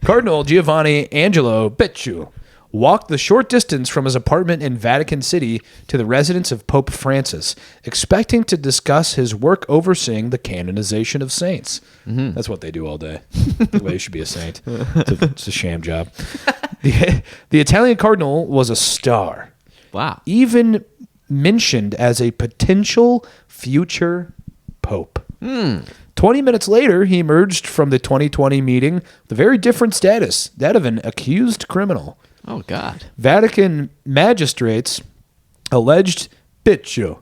Cardinal Giovanni Angelo Becciu walked the short distance from his apartment in Vatican City to the residence of Pope Francis, expecting to discuss his work overseeing the canonization of saints. That's what they do all day. The way you should be a saint. It's a sham job. The Italian cardinal was a star. Wow. Even mentioned as a potential future pope. 20 minutes later, he emerged from the 2020 meeting with a very different status, that of an accused criminal. Oh, God. Vatican magistrates alleged Becciu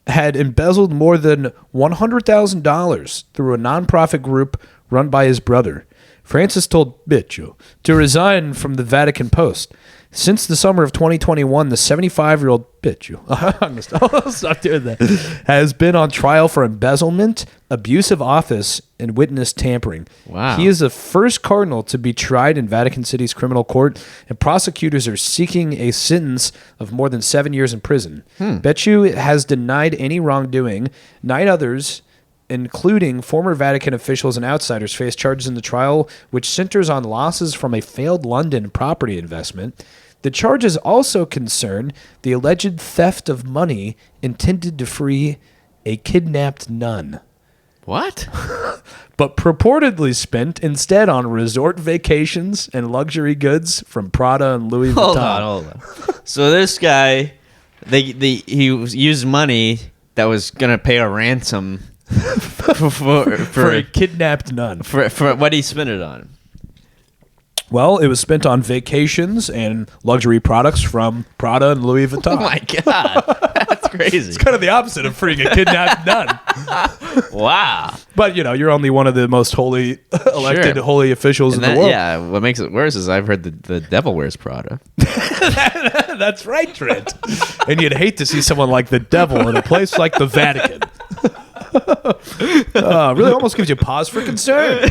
had embezzled more than $100,000 through a nonprofit group run by his brother. Francis told Beccio to resign from the Vatican post. Since the summer of 2021, the 75-year-old Beccio, I'll stop doing that, has been on trial for embezzlement, abuse of office, and witness tampering. Wow. He is the first cardinal to be tried in Vatican City's criminal court, and prosecutors are seeking a sentence of more than 7 years in prison. Beccio has denied any wrongdoing. 9 others, including former Vatican officials and outsiders, face charges in the trial, which centers on losses from a failed London property investment. The charges also concern the alleged theft of money intended to free a kidnapped nun, What? but purportedly spent instead on resort vacations and luxury goods from Prada and Louis Vuitton. Hold on. So this guy, he used money that was gonna pay a ransom for a kidnapped nun. For what he spent it on. Well, it was spent on vacations and luxury products from Prada and Louis Vuitton. Oh my god, that's crazy. It's kind of the opposite of freeing a kidnapped nun. Wow. But, you're only one of the most holy, elected holy officials in the world. Yeah, what makes it worse is I've heard the devil wears Prada. That's right, Trent. And you'd hate to see someone like the devil in a place like the Vatican. Really almost gives you pause for concern.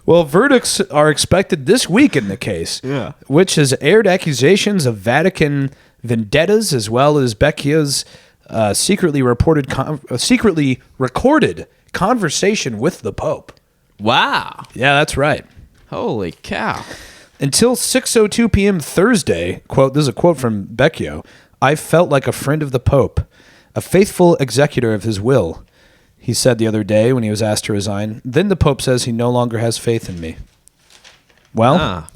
Well, verdicts are expected this week in the case, which has aired accusations of Vatican vendettas as well as Becchio's secretly recorded conversation with the Pope. Wow. Yeah, that's right. Holy cow. Until 6:02 p.m. Thursday, quote, this is a quote from Beccio, I felt like a friend of the Pope, a faithful executor of his will. He said the other day when he was asked to resign. Then the Pope says he no longer has faith in me. Well,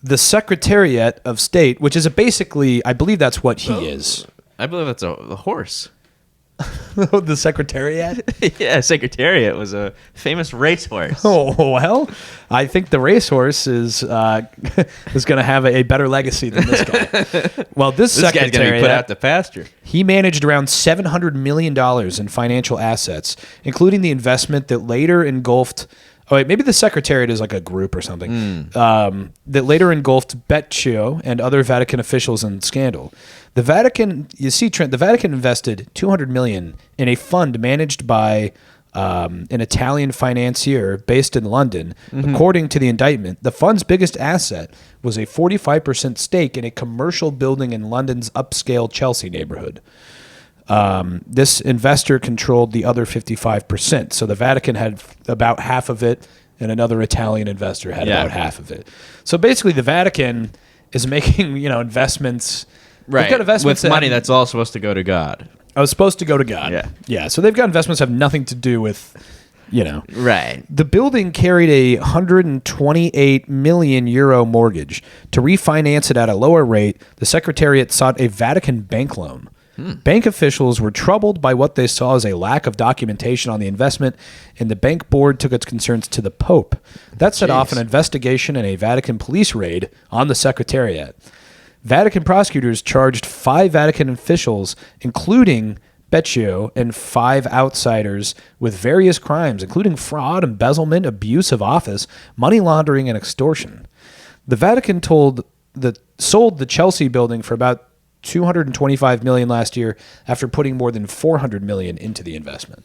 the Secretariat of State, which is basically, I believe that's what he is. I believe that's a horse. The Secretariat? Yeah, Secretariat was a famous racehorse. Oh, well, I think the racehorse is going to have a better legacy than this guy. Well, this Guy's going to Secretariat, be put out to pasture. he managed around $700 million in financial assets, including the investment that later engulfed... Oh, wait, maybe the Secretariat is like a group or something. That later engulfed Beccio and other Vatican officials in scandal. The Vatican, you see, Trent, the Vatican invested $200 million in a fund managed by an Italian financier based in London. According to the indictment, the fund's biggest asset was a 45% stake in a commercial building in London's upscale Chelsea neighborhood. This investor controlled the other 55%. So the Vatican had about half of it, and another Italian investor had about half of it. So basically, the Vatican is making investments. Right. They've got investments with money that's all supposed to go to God. I was supposed to go to God. Yeah. So they've got investments that have nothing to do with, Right. The building carried a €128 million mortgage. To refinance it at a lower rate, the Secretariat sought a Vatican bank loan. Bank officials were troubled by what they saw as a lack of documentation on the investment, and the bank board took its concerns to the Pope. That set off an investigation and a Vatican police raid on the Secretariat. Vatican prosecutors charged 5 Vatican officials, including Beccio, and 5 outsiders with various crimes, including fraud, embezzlement, abuse of office, money laundering, and extortion. The Vatican sold the Chelsea building for about $225 million last year after putting more than $400 million into the investment.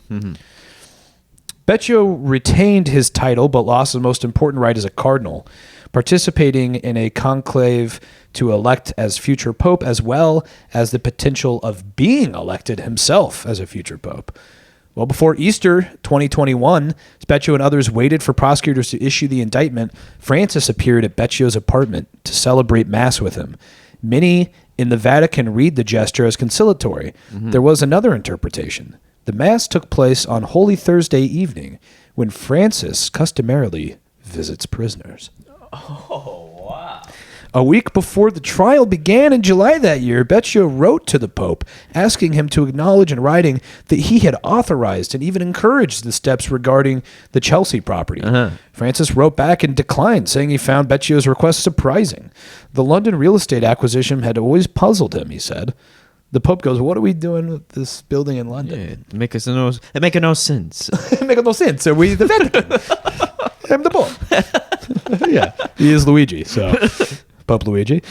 Beccio retained his title but lost the most important right as a cardinal, participating in a conclave to elect as future pope, as well as the potential of being elected himself as a future pope. Well, before Easter 2021, Beccio and others waited for prosecutors to issue the indictment. Francis appeared at Beccio's apartment to celebrate Mass with him. Many in the Vatican read the gesture as conciliatory. There was another interpretation. The Mass took place on Holy Thursday evening, when Francis customarily visits prisoners. Oh, wow. A week before the trial began in July that year, Beccio wrote to the Pope, asking him to acknowledge in writing that he had authorized and even encouraged the steps regarding the Chelsea property. Francis wrote back and declined, saying he found Beccio's request surprising. The London real estate acquisition had always puzzled him, he said. The Pope goes, "What are we doing with this building in London? It make no sense. It makes no sense. Are we the Vatican? I'm the Pope." Yeah, he is Luigi. So, Pope Luigi.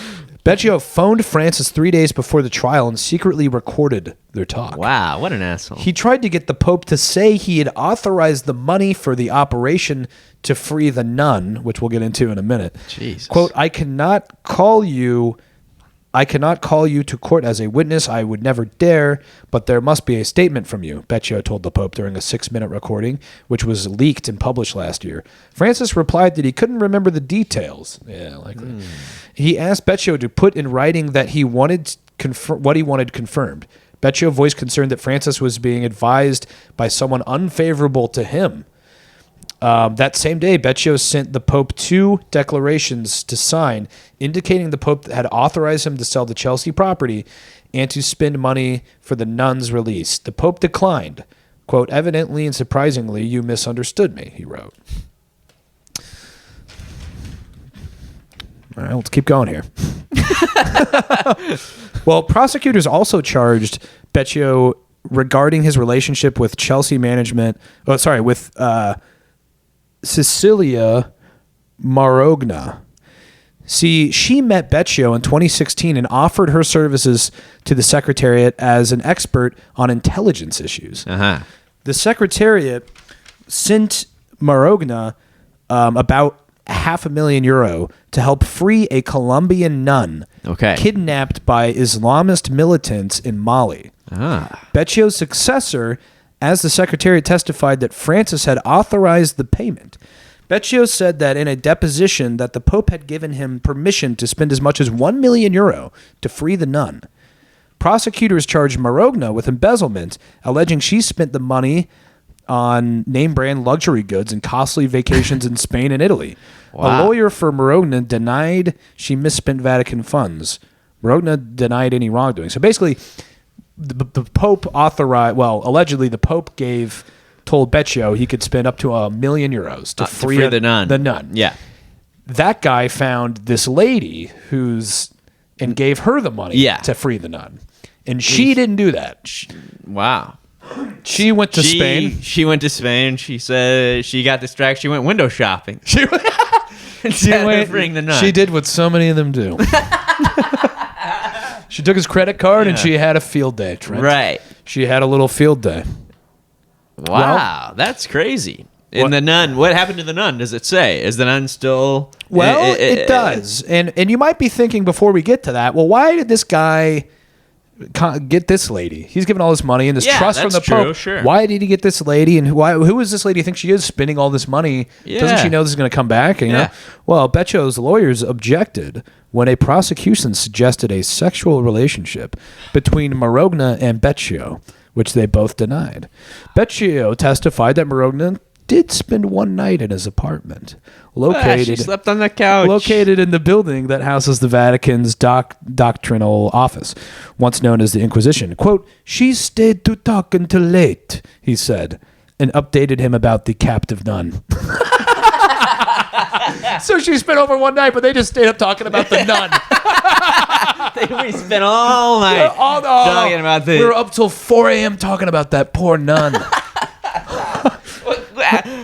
Beccio phoned Francis 3 days before the trial and secretly recorded their talk. Wow, what an asshole. He tried to get the Pope to say he had authorized the money for the operation to free the nun, which we'll get into in a minute. Jesus. Quote, I cannot call you to court as a witness. I would never dare, but there must be a statement from you, Beccio told the Pope during a 6-minute recording, which was leaked and published last year. Francis replied that he couldn't remember the details. Yeah, likely. He asked Beccio to put in writing that he wanted what he wanted confirmed. Beccio voiced concern that Francis was being advised by someone unfavorable to him. That same day, Beccio sent the Pope 2 declarations to sign, indicating the Pope had authorized him to sell the Chelsea property and to spend money for the nun's release. The Pope declined. Quote, evidently and surprisingly, you misunderstood me, he wrote. All right, let's keep going here. Well, prosecutors also charged Beccio regarding his relationship with Chelsea management. With Cecilia Marogna. See, she met Beccio in 2016 and offered her services to the Secretariat as an expert on intelligence issues. Uh-huh. The Secretariat sent Marogna about €500,000 to help free a Colombian nun kidnapped by Islamist militants in Mali. Beccio's successor, as the Secretariat testified that Francis had authorized the payment. Beccio said that in a deposition that the Pope had given him permission to spend as much as €1 million to free the nun. Prosecutors charged Marogna with embezzlement, alleging she spent the money on name-brand luxury goods and costly vacations in Spain and Italy. Wow. A lawyer for Marogna denied she misspent Vatican funds. Marogna denied any wrongdoing. So basically, the Pope allegedly the Pope told Beccio he could spend up to €1 million to free the nun. The nun. Yeah. That guy found this lady and gave her the money to free the nun. And she didn't do that. Wow. She went to Spain. She went to Spain. She said she got distracted. She went window shopping. Instead of freeing the nun. She did what so many of them do. She took his credit card and she had a field day, Trent. Right. She had a little field day. Wow, that's crazy. And the nun, what happened to the nun? Does it say? Is the nun still... Well, it does. And you might be thinking before we get to that, well, why did this guy get this lady? He's given all this money and this trust from the Pope. Sure. Why did he get this lady? And who is this lady? You think she is spending all this money? Yeah. Doesn't she know this is going to come back? You know? Well, Beccio's lawyers objected when a prosecution suggested a sexual relationship between Marogna and Beccio, which they both denied. Beccio testified that Marogna did spend one night in his apartment, she slept on the couch, located in the building that houses the Vatican's doctrinal office, once known as the Inquisition. Quote, she stayed to talk until late, he said, and updated him about the captive nun. So she spent over one night, but they just stayed up talking about the nun. We spent all night talking about this. We were up till 4 a.m. talking about that poor nun.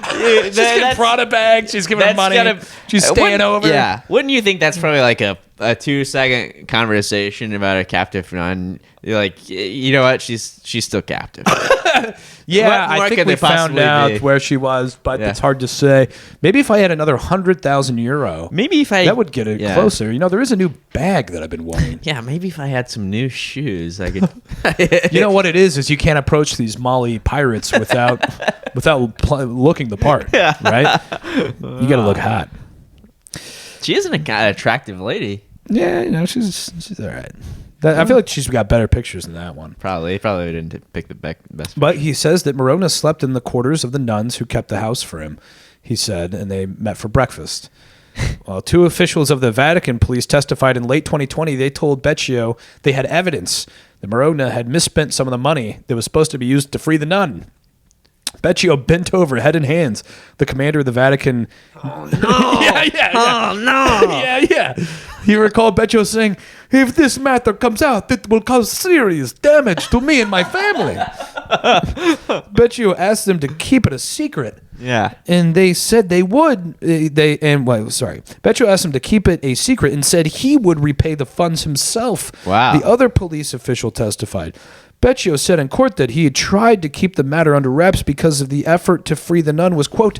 She's getting Prada bags. She's giving her money. She's staying over. Yeah. Wouldn't you think that's probably like a 2-second conversation about a captive nun? You're like, you know what? She's still captive. Yeah, I think we found out where she was, but it's hard to say. Maybe if I had another €100,000, that would get it closer. You know, there is a new bag that I've been wanting. Yeah, maybe if I had some new shoes, I could. You know what it is you can't approach these Mali pirates without looking the part, right? You got to look hot. She isn't an attractive lady. Yeah, you know, she's all right. I feel like she's got better pictures than that one. Probably didn't pick the best. But he says that Marogna slept in the quarters of the nuns who kept the house for him, he said, and they met for breakfast. Well, 2 officials of the Vatican police testified in late 2020. They told Beccio they had evidence that Marogna had misspent some of the money that was supposed to be used to free the nun. Beccio bent over, head in hands. The commander of the Vatican. Oh, no. yeah. Oh, no. yeah. He recalled Beccio saying, "If this matter comes out, it will cause serious damage to me and my family." Beccio asked them to keep it a secret. Yeah. And they said they would. Beccio asked them to keep it a secret and said he would repay the funds himself. Wow. The other police official testified. Beccio said in court that he had tried to keep the matter under wraps because of the effort to free the nun was, quote,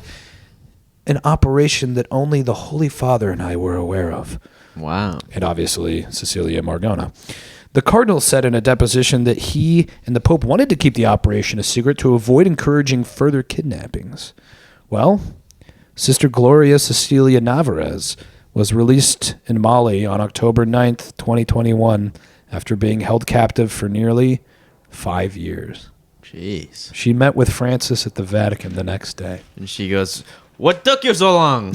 an operation that only the Holy Father and I were aware of. Wow. And obviously Cecilia Margona. The cardinal said in a deposition that he and the Pope wanted to keep the operation a secret to avoid encouraging further kidnappings. Well, Sister Gloria Cecilia Navarez was released in Mali on October 9th, 2021, after being held captive for nearly 5 years. Jeez. She met with Francis at the Vatican the next day. And she goes, "What took you so long?"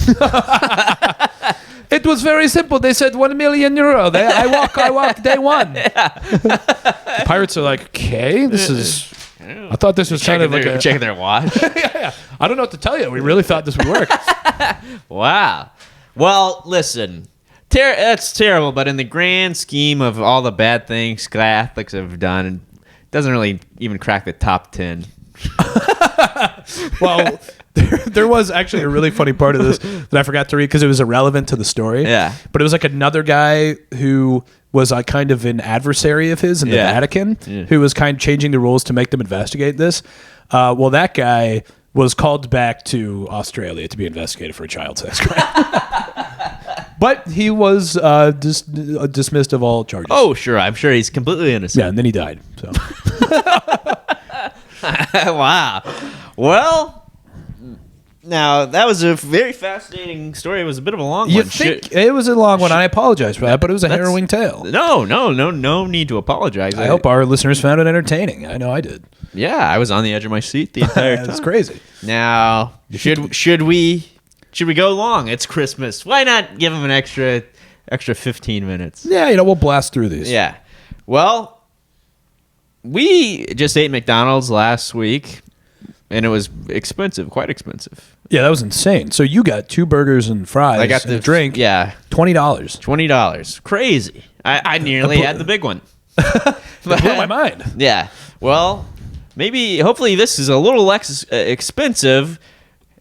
It was very simple. They said €1 million. I walk day one. The pirates are like, okay, this is... I thought this was kind of like checking their watch. yeah. I don't know what to tell you. We really thought this would work. Wow. Well, listen, that's terrible, but in the grand scheme of all the bad things Catholics have done, it doesn't really even crack the top 10. Well, there was actually a really funny part of this that I forgot to read because it was irrelevant to the story. Yeah. But it was like another guy who was kind of an adversary of his in the Vatican who was kind of changing the rules to make them investigate this. Well, that guy was called back to Australia to be investigated for a child sex crime. But he was dismissed of all charges. Oh, sure. I'm sure he's completely innocent. Yeah, and then he died. So. Wow. Well, now that was a very fascinating story. It was a bit of a long one. It was a long one. I apologize for that, but it was a harrowing tale. No need to apologize. I hope our listeners found it entertaining. I know I did. Yeah, I was on the edge of my seat the entire time. That's crazy. Now, should we go long? It's Christmas. Why not give them an extra 15 minutes? Yeah, we'll blast through these. Yeah. Well, we just ate McDonald's last week, and it was expensive, quite expensive. Yeah, that was insane. So you got 2 burgers and fries. I got the drink. Yeah, $20. $20. Crazy. I nearly had the big one. That blew my mind. Yeah. Well, hopefully this is a little less expensive.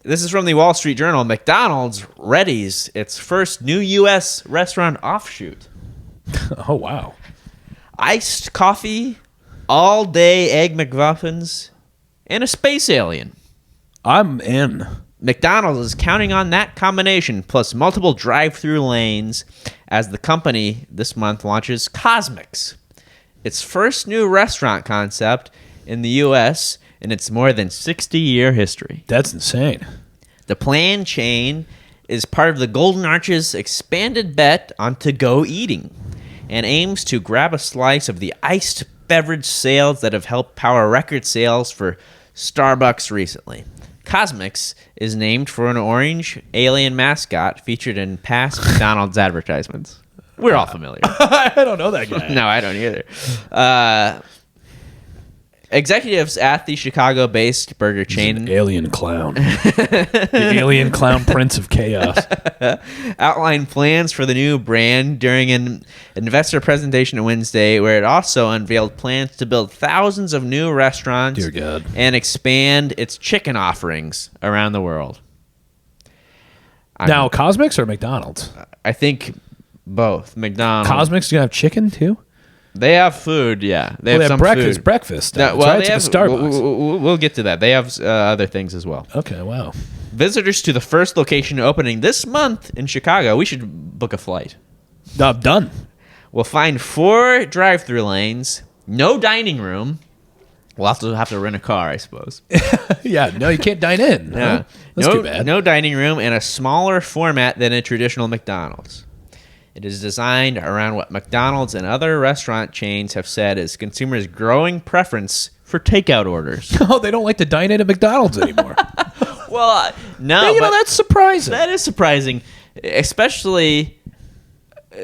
This is from the Wall Street Journal. McDonald's readies its first new U.S. restaurant offshoot. Oh, wow. Iced coffee, all-day egg McMuffins, and a space alien. I'm in. McDonald's is counting on that combination, plus multiple drive-through lanes, as the company this month launches Cosmics, its first new restaurant concept in the U.S. in its more than 60-year history. That's insane. The planned chain is part of the Golden Arches' expanded bet on to-go eating and aims to grab a slice of the iced beverage sales that have helped power record sales for Starbucks recently. Cosmics is named for an orange alien mascot featured in past McDonald's advertisements. We're all familiar. I don't know that guy. No, I don't either. Executives at the Chicago-based burger chain Alien clown. The alien clown prince of chaos. outlined plans for the new brand during an investor presentation on Wednesday, where it also unveiled plans to build thousands of new restaurants Dear God. and expand its chicken offerings around the world. Now, Cosmics or McDonald's? I think both. McDonald's. Cosmics going to have chicken, too? They have food, yeah. They have some breakfast. Breakfast. No, well, right? It's like a Starbucks. We'll get to that. They have other things as well. Okay, wow. Visitors to the first location opening this month in Chicago, we should book a flight. Done. We'll find 4 drive-through lanes, no dining room. We'll also have to rent a car, I suppose. Yeah, no, you can't dine in. Yeah. Huh? That's too bad. No dining room and a smaller format than a traditional McDonald's. It is designed around what McDonald's and other restaurant chains have said is consumers' growing preference for takeout orders. Oh, they don't like to dine in at McDonald's anymore. Well, no. Hey, that's surprising. That is surprising, especially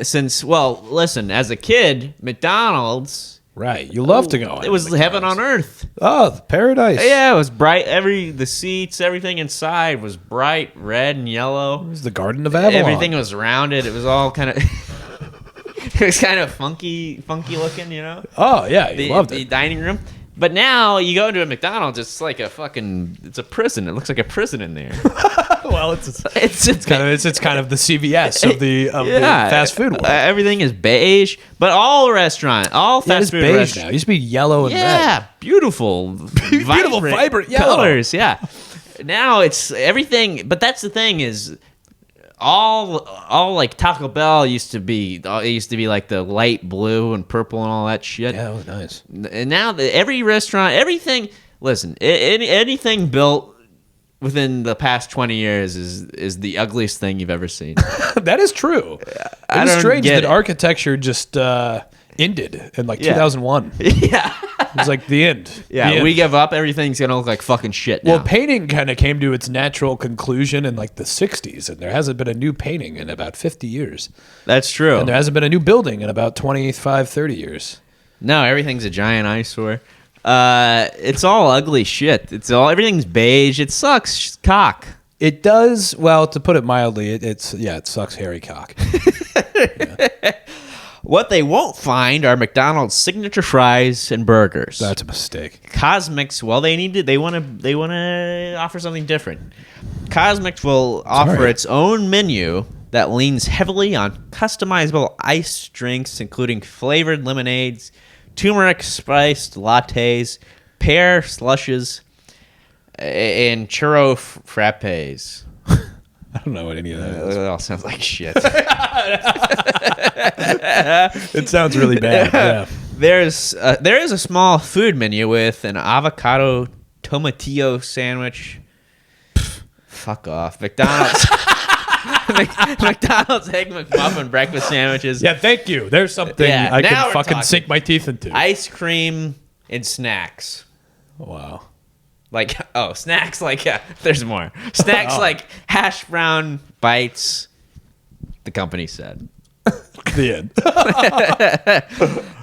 since, well, listen, as a kid, McDonald's Right. You love to go. It was heaven on earth. Oh, paradise. Yeah, it was bright. The seats, everything inside was bright red and yellow. It was the Garden of Avalon. Everything was rounded. It was all kind of it was kind of funky looking, you know. Oh yeah, you loved the it. dining room. But now you go into a McDonald's, it's like it's a prison. It looks like a prison in there. Well, it's kind of the CVS of the fast food world. Everything is beige, but all fast food beige restaurants now. It used to be yellow and red. Yeah, beautiful, vibrant yellow colors. Yeah. Now it's everything, but that's the thing is. All like Taco Bell used to be like the light blue and purple and all that shit. Yeah, it was nice. And now every restaurant, everything. Listen, anything built within the past 20 years is the ugliest thing you've ever seen. That is true. It's strange that architecture just ended in 2001. Yeah. It was like the end. Yeah, we give up. Everything's going to look like fucking shit now. Well, painting kind of came to its natural conclusion in the 60s, and there hasn't been a new painting in about 50 years. That's true. And there hasn't been a new building in about 25, 30 years. No, everything's a giant eyesore. It's all ugly shit. Everything's beige. It sucks cock. It does. Well, to put it mildly, it sucks hairy cock. Yeah. What they won't find are McDonald's signature fries and burgers. That's a mistake. Cosmics, well, they want to offer something different. Cosmics will offer its own menu that leans heavily on customizable iced drinks, including flavored lemonades, turmeric spiced lattes, pear slushes, and churro frappes. I don't know what any of that is. It all sounds like shit. It sounds really bad. Yeah. There is a small food menu with an avocado tomatillo sandwich. Fuck off. McDonald's McDonald's Egg McMuffin breakfast sandwiches. Yeah, thank you. There's something I can fucking sink my teeth into. Ice cream and snacks. Wow. Snacks there's more. Snacks like hash brown bites, the company said. The end.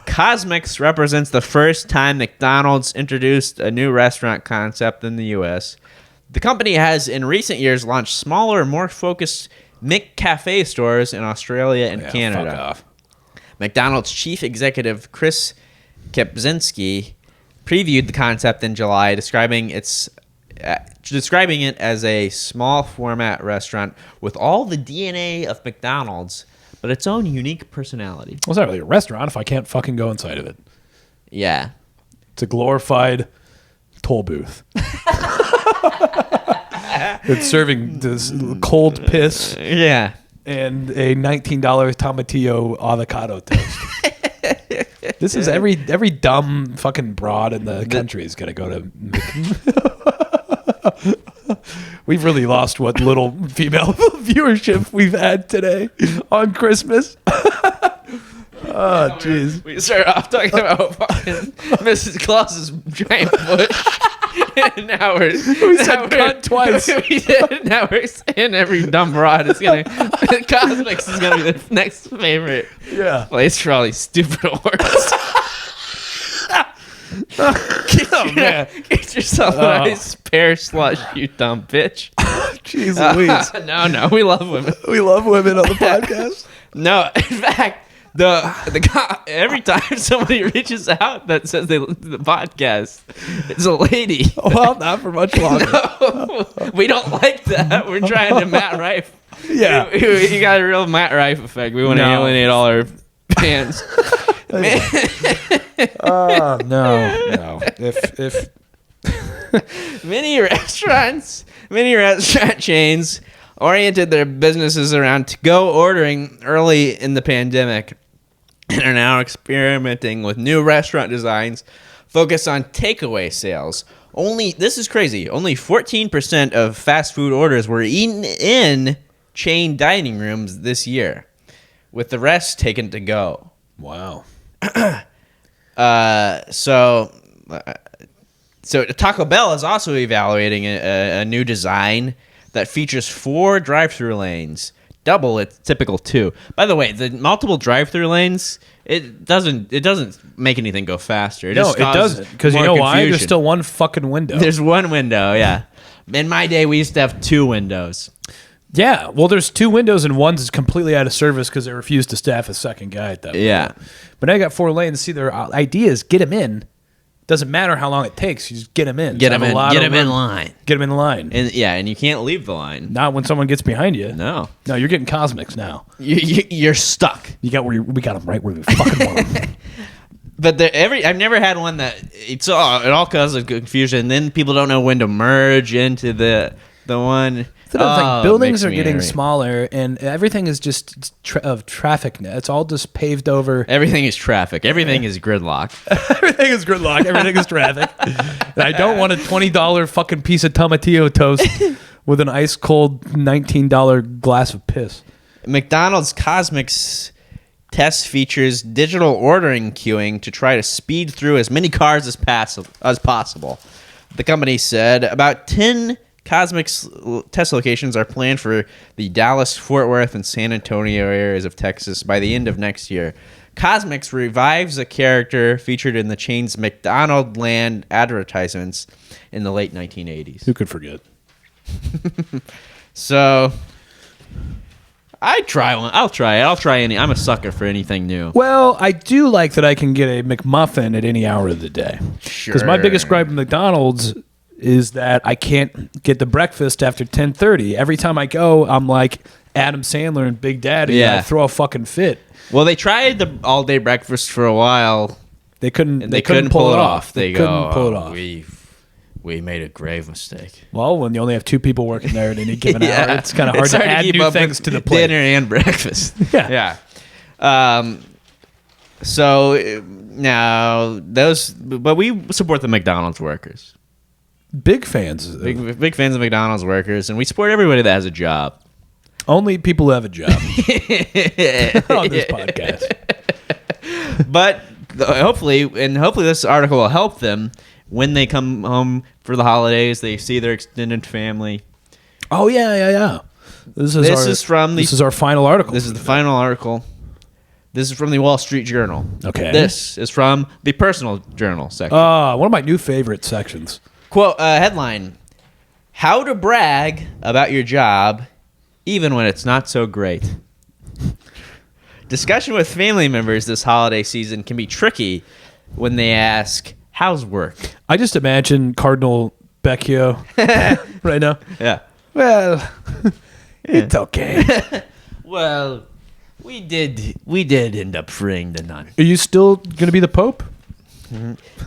Cosmics represents the first time McDonald's introduced a new restaurant concept in the U.S. The company has in recent years launched smaller, more focused McCafe stores in Australia and Canada. Fuck off. McDonald's chief executive Chris Kempczynski previewed the concept in July, describing it as a small format restaurant with all the DNA of McDonald's, but its own unique personality. Well, it's not really a restaurant if I can't fucking go inside of it. Yeah. It's a glorified toll booth. It's serving this cold piss. Yeah. And a $19 tomatillo avocado toast. This is every dumb fucking broad in the country is going to go to. We've really lost what little female viewership we've had today on Christmas. Oh, jeez. We started off talking about fucking Mrs. Claus's giant bush. And now we said cunt twice. Now we're saying every dumb broad is going to. Cosmics is going to be the next favorite place for all these stupid words. Get yourself a nice pear slush, you dumb bitch. Jeez Louise. No, we love women. We love women on the podcast. No, in fact, every time somebody reaches out that says they listen to the podcast, it's a lady. Well, not for much longer. No, we don't like that. We're trying to Matt Rife. Yeah. You got a real Matt Rife effect. We want to alienate all our fans. Oh, no. If many restaurant chains oriented their businesses around to-go ordering early in the pandemic and are now experimenting with new restaurant designs focused on takeaway sales. This is crazy, only 14% of fast food orders were eaten in chain dining rooms this year, with the rest taken to go. Wow. So Taco Bell is also evaluating a new design that features 4 drive-through lanes, double its typical 2. By the way, the multiple drive-through lanes, it doesn't make anything go faster. No, it doesn't. Because you know why? There's still one fucking window. There's one window, yeah. In my day, we used to have 2 windows. Yeah, well, there's 2 windows and one's completely out of service because they refused to staff a second guy at that point. Yeah. But now you got 4 lanes. See, their idea is get them in. Doesn't matter how long it takes. You just get them in. Get them in line. Get them in line. And you can't leave the line. Not when someone gets behind you. No, you're getting cosmics now. You're stuck. We got them right where we fucking want them. But I've never had one that it all causes confusion. And then people don't know when to merge into the one. Buildings are getting smaller, and everything is just of traffic now. It's all just paved over. Everything is traffic. Everything is gridlock. Everything is gridlock. Everything is traffic. And I don't want a $20 fucking piece of tomatillo toast with an ice cold $19 glass of piss. McDonald's Cosmics test features digital ordering queuing to try to speed through as many cars as possible. The company said about 10 Cosmics test locations are planned for the Dallas, Fort Worth, and San Antonio areas of Texas by the end of next year. Cosmics revives a character featured in the chain's McDonald Land advertisements in the late 1980s. Who could forget? So, I'd try one. I'll try it. I'll try any. I'm a sucker for anything new. Well, I do like that I can get a McMuffin at any hour of the day. Sure. Because my biggest gripe with McDonald's is that I can't get the breakfast after 10:30. Every time I go, I'm like Adam Sandler and Big Daddy. Yeah. And I throw a fucking fit. Well, they tried the all-day breakfast for a while. They couldn't pull it off. They couldn't pull it off. We made a grave mistake. Well, when you only have 2 people working there at any given hour, it's kind of hard to add new things to the plate. Dinner and breakfast. Yeah. So now but we support the McDonald's workers. Big fans. Big fans of McDonald's workers, and we support everybody that has a job. Only people who have a job on this podcast. But hopefully this article will help them when they come home for the holidays. They see their extended family. Oh yeah. This is our final article. This is the final article. This is from the Wall Street Journal. Okay. This is from the Personal Journal section. One of my new favorite sections. Quote, headline, how to brag about your job even when it's not so great. Discussion with family members this holiday season can be tricky when they ask, how's work? I just imagine Cardinal Becchio right now. Yeah. Well, it's okay. Well, we did end up freeing the nun. Are you still going to be the Pope?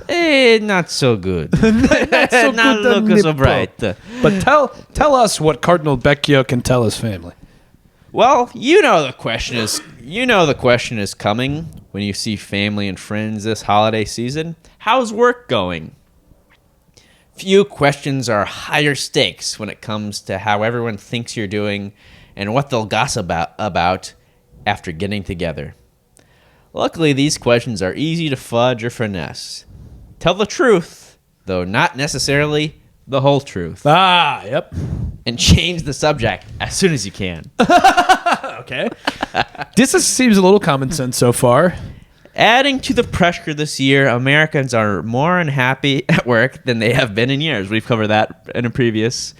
Not so good. not looking so bright. But tell us what Cardinal Becchio can tell his family. Well, the question is coming when you see family and friends this holiday season. How's work going? Few questions are higher stakes when it comes to how everyone thinks you're doing and what they'll gossip about after getting together. Luckily, these questions are easy to fudge or finesse. Tell the truth, though not necessarily the whole truth. Yep. And change the subject as soon as you can. Okay. This seems a little common sense so far. Adding to the pressure this year, Americans are more unhappy at work than they have been in years. We've covered that in a previous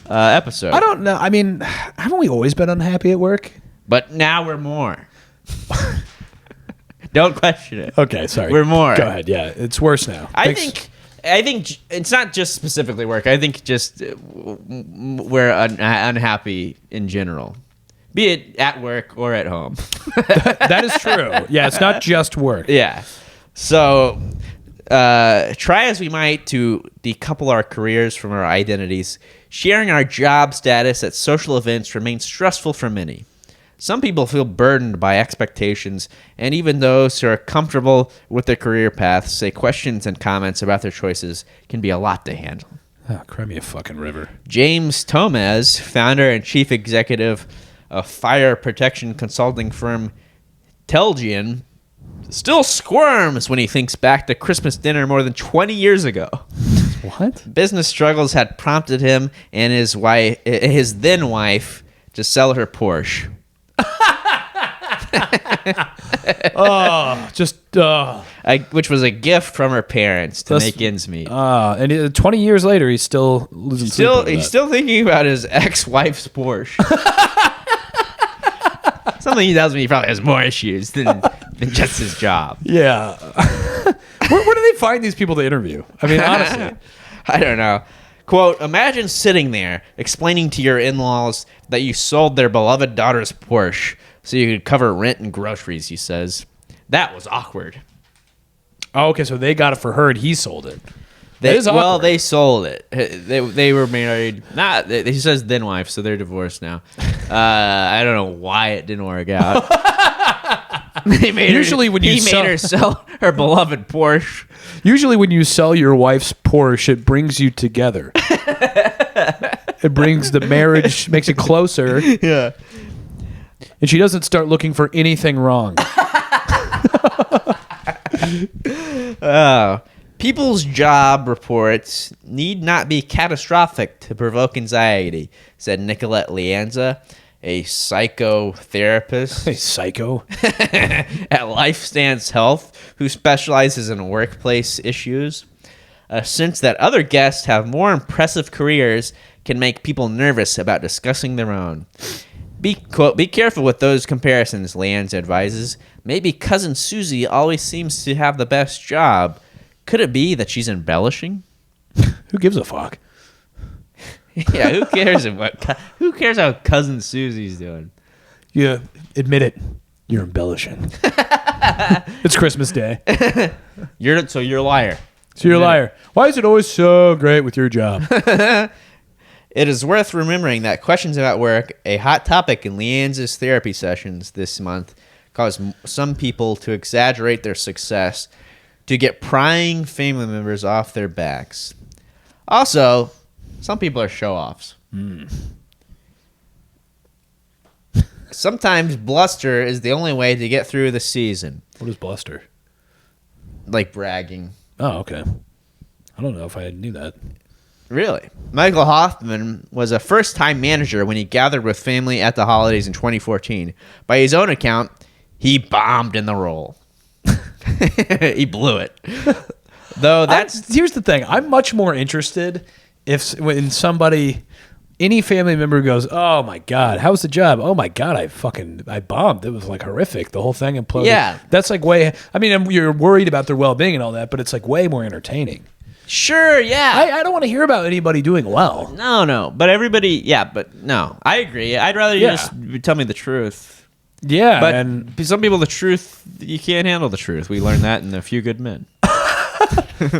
episode. I don't know. I mean, haven't we always been unhappy at work? But now we're more. Don't question it. Okay, sorry. We're more. Go ahead. Yeah, it's worse now. I think it's not just specifically work. I think just we're unhappy in general, be it at work or at home. That is true. Yeah, it's not just work. Yeah. So try as we might to decouple our careers from our identities, sharing our job status at social events remains stressful for many. Some people feel burdened by expectations, and even those who are comfortable with their career paths say questions and comments about their choices can be a lot to handle. Oh, cry me a fucking river. James Tomez, founder and chief executive of fire protection consulting firm Telgian, still squirms when he thinks back to Christmas dinner more than 20 years ago. What? Business struggles had prompted him and his then wife to sell her Porsche. Which was a gift from her parents to make ends meet. And 20 years later, he's still losing sleep over He's that. still thinking about his ex-wife's Porsche. Something he tells me he probably has more issues than just his job. Yeah. Where do they find these people to interview? I mean, honestly. I don't know. Quote, imagine sitting there explaining to your in-laws that you sold their beloved daughter's Porsche so you could cover rent and groceries, he says. That was awkward. Oh, okay, so they got it for her and he sold it. That is awkward. Well, they sold it. They were married. He says then wife, so they're divorced now. I don't know why it didn't work out. He made her sell her beloved Porsche. Usually when you sell your wife's Porsche, it brings you together. It brings the marriage, makes it closer. Yeah. And she doesn't start looking for anything wrong. People's job reports need not be catastrophic to provoke anxiety, said Nicolette Lianza, a psychotherapist. A psycho? At LifeStance Health, who specializes in workplace issues. A sense that other guests have more impressive careers can make people nervous about discussing their own. Be careful with those comparisons, Lianza advises. Maybe Cousin Susie always seems to have the best job. Could it be that she's embellishing? Who gives a fuck? Yeah, who cares who cares how Cousin Susie's doing? Yeah, admit it. You're embellishing. It's Christmas Day. You're a liar. So you're a liar. Why is it always so great with your job? It is worth remembering that questions about work, a hot topic in Lianza's therapy sessions this month, caused some people to exaggerate their success to get prying family members off their backs. Also, some people are show-offs. Sometimes bluster is the only way to get through the season. What is bluster? Like bragging. Oh, okay. I don't know if I knew that. Really? Michael Hoffman was a first-time manager when he gathered with family at the holidays in 2014. By his own account, he bombed in the role. He blew it. Though here's the thing. I'm much more interested when somebody, any family member goes, "Oh my God, how was the job? Oh my God, I bombed. It was like horrific. The whole thing imploded." Yeah, that's like way. I mean, you're worried about their well-being and all that, but it's like way more entertaining. Sure, yeah. I don't want to hear about anybody doing well. No. But everybody, no. I agree. I'd rather you just tell me the truth. Yeah, but and some people, the truth, you can't handle the truth. We learned that in A Few Good Men.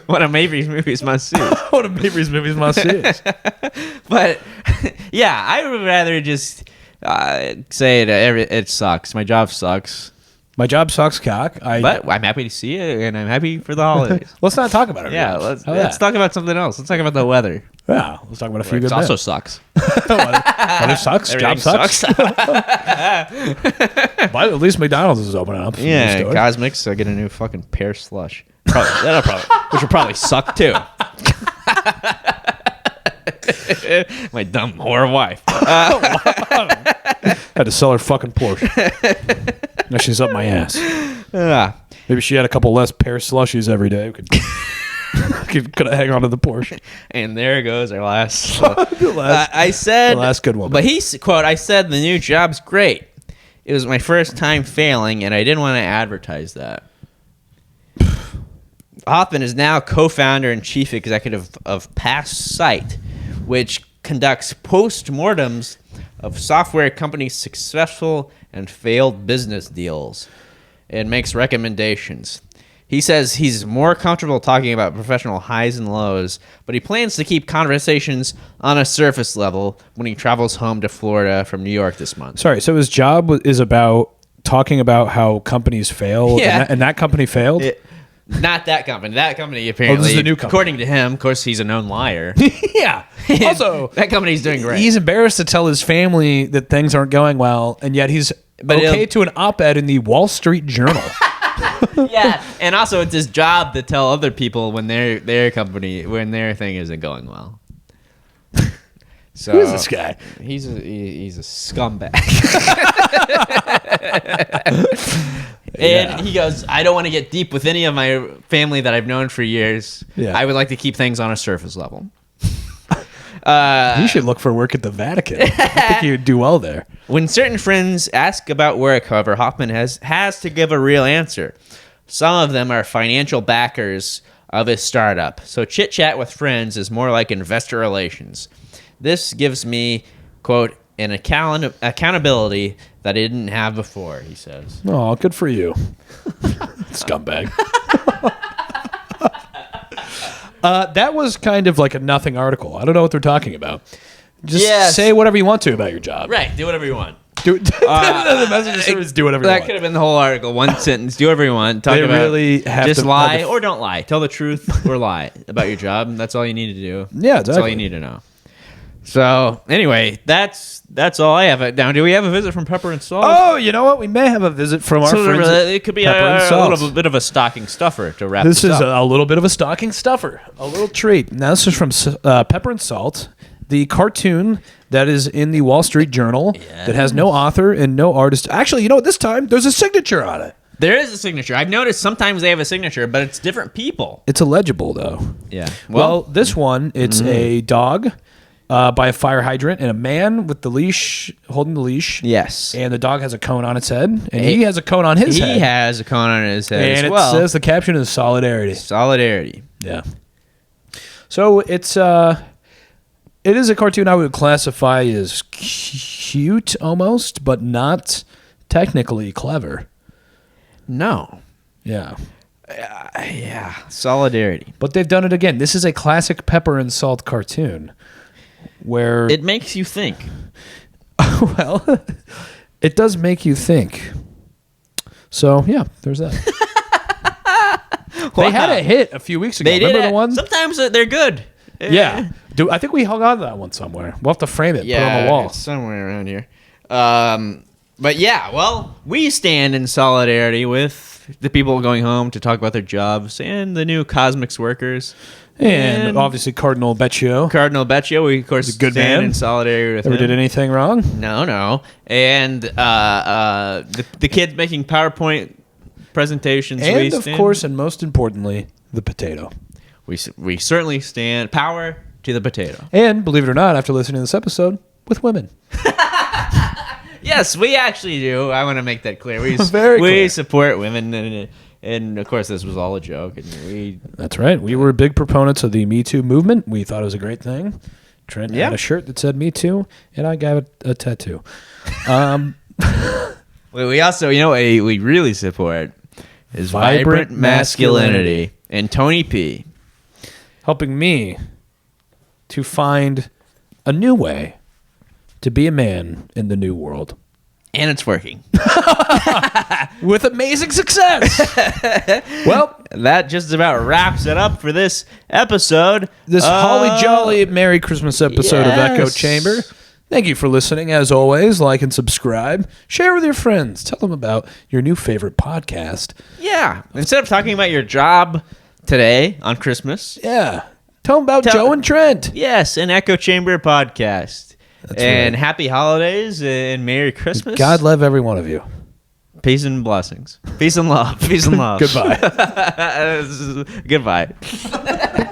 One of Mabry's movies must see. One of Mabry's movies must see. But yeah, I would rather just say it sucks. My job sucks. My job sucks, cock. But I'm happy to see it, and I'm happy for the holidays. Let's not talk about it. Yeah, let's talk about something else. Let's talk about the weather. Yeah, let's talk about A Few Good Men. It also sucks. Weather sucks. Job sucks. But at least McDonald's is opening up. Yeah, Cosmics. I get a new fucking pear slush. Which will probably suck too. My dumb whore wife. Had to sell her fucking Porsche. Now she's up my ass. Maybe she had a couple less pear slushies every day. Could have hang on to the Porsche. And there goes our last. I said the last good one. But quote, I said the new job's great. It was my first time failing, and I didn't want to advertise that. Hoffman is now co-founder and chief executive of Past Sight, which conducts post-mortems of software companies' successful and failed business deals and makes recommendations. He says he's more comfortable talking about professional highs and lows, but he plans to keep conversations on a surface level when he travels home to Florida from New York this month. Sorry, so his job is about talking about how companies fail, and that company failed? Not that company. That company apparently, this is the new company. According to him, of course, he's a known liar. Yeah. Also, that company's doing great. He's embarrassed to tell his family that things aren't going well, and yet he's okay to an op-ed in the Wall Street Journal. Yeah, and also it's his job to tell other people when their thing isn't going well. So Who is this guy? He's a scumbag. And he goes, I don't want to get deep with any of my family that I've known for years. Yeah. I would like to keep things on a surface level. You should look for work at the Vatican. I think you'd do well there. When certain friends ask about work, however, Hoffman has to give a real answer. Some of them are financial backers of his startup, so chit-chat with friends is more like investor relations. This gives me, quote, an accountability that I didn't have before, he says. Oh, good for you. Scumbag. That was kind of like a nothing article. I don't know what they're talking about. Just say whatever you want to about your job. Right, do whatever you want. The message is do whatever you want. That could have been the whole article. One sentence, do whatever you want. Talk They about really have just to- lie or don't lie. Tell the truth or lie about your job. That's all you need to do. Yeah, That's all you need to know. So, anyway, that's all I have. Now, do we have a visit from Pepper and Salt? Oh, you know what? We may have a visit from our friends. It could be a little bit of a stocking stuffer to wrap This is up. a little bit of a stocking stuffer, a little treat. Now, this is from Pepper and Salt, the cartoon that is in the Wall Street Journal that has no author and no artist. Actually, you know what? This time, there's a signature on it. There is a signature. I've noticed sometimes they have a signature, but it's different people. It's illegible, though. Yeah. Well, this one, it's a dog by a fire hydrant and a man with the leash, holding the leash. Yes. And the dog has a cone on its head, and he has a cone on his head. He has a cone on his head and as well. it says the caption is solidarity. Solidarity. Yeah. So it is a cartoon I would classify as cute almost, but not technically clever. No. Yeah. Yeah. Solidarity. But they've done it again. This is a classic Pepper and Salt cartoon where It makes you think. well, it does make you think. So, yeah, there's that. They had a hit a few weeks ago. They Remember did the one? Sometimes they're good. Yeah. I think we hung on to that one somewhere. We'll have to frame it, put it on the wall. It's somewhere around here. But yeah, well, we stand in solidarity with the people going home to talk about their jobs and the new Cosmics workers. And obviously Cardinal Beccio. Cardinal Beccio, we of course He's a good stand man. in solidarity with Ever him. did anything wrong? No. And the kids making PowerPoint presentations. And of course, and most importantly, the potato. We certainly stand power to the potato. And believe it or not, after listening to this episode, with women. Yes, we actually do. I want to make that clear. We Very clear. support women, and of course, this was all a joke. And That's right. We were big proponents of the Me Too movement. We thought it was a great thing. Trent had a shirt that said Me Too, and I got a tattoo. we also, we really support is vibrant masculinity and Tony P. Helping me to find a new way to be a man in the new world. And it's working. With amazing success. Well, that just about wraps it up for this episode. This holly jolly Merry Christmas episode of Echo Chamber. Thank you for listening. As always, like and subscribe. Share with your friends. Tell them about your new favorite podcast. Yeah. Instead of talking about your job today on Christmas. Yeah. Tell them about Joe and Trent. Yes, an Echo Chamber podcast. That's and right. Happy holidays and Merry Christmas. God love every one of you. Peace and blessings. Peace and love. Peace and love. Goodbye. Goodbye.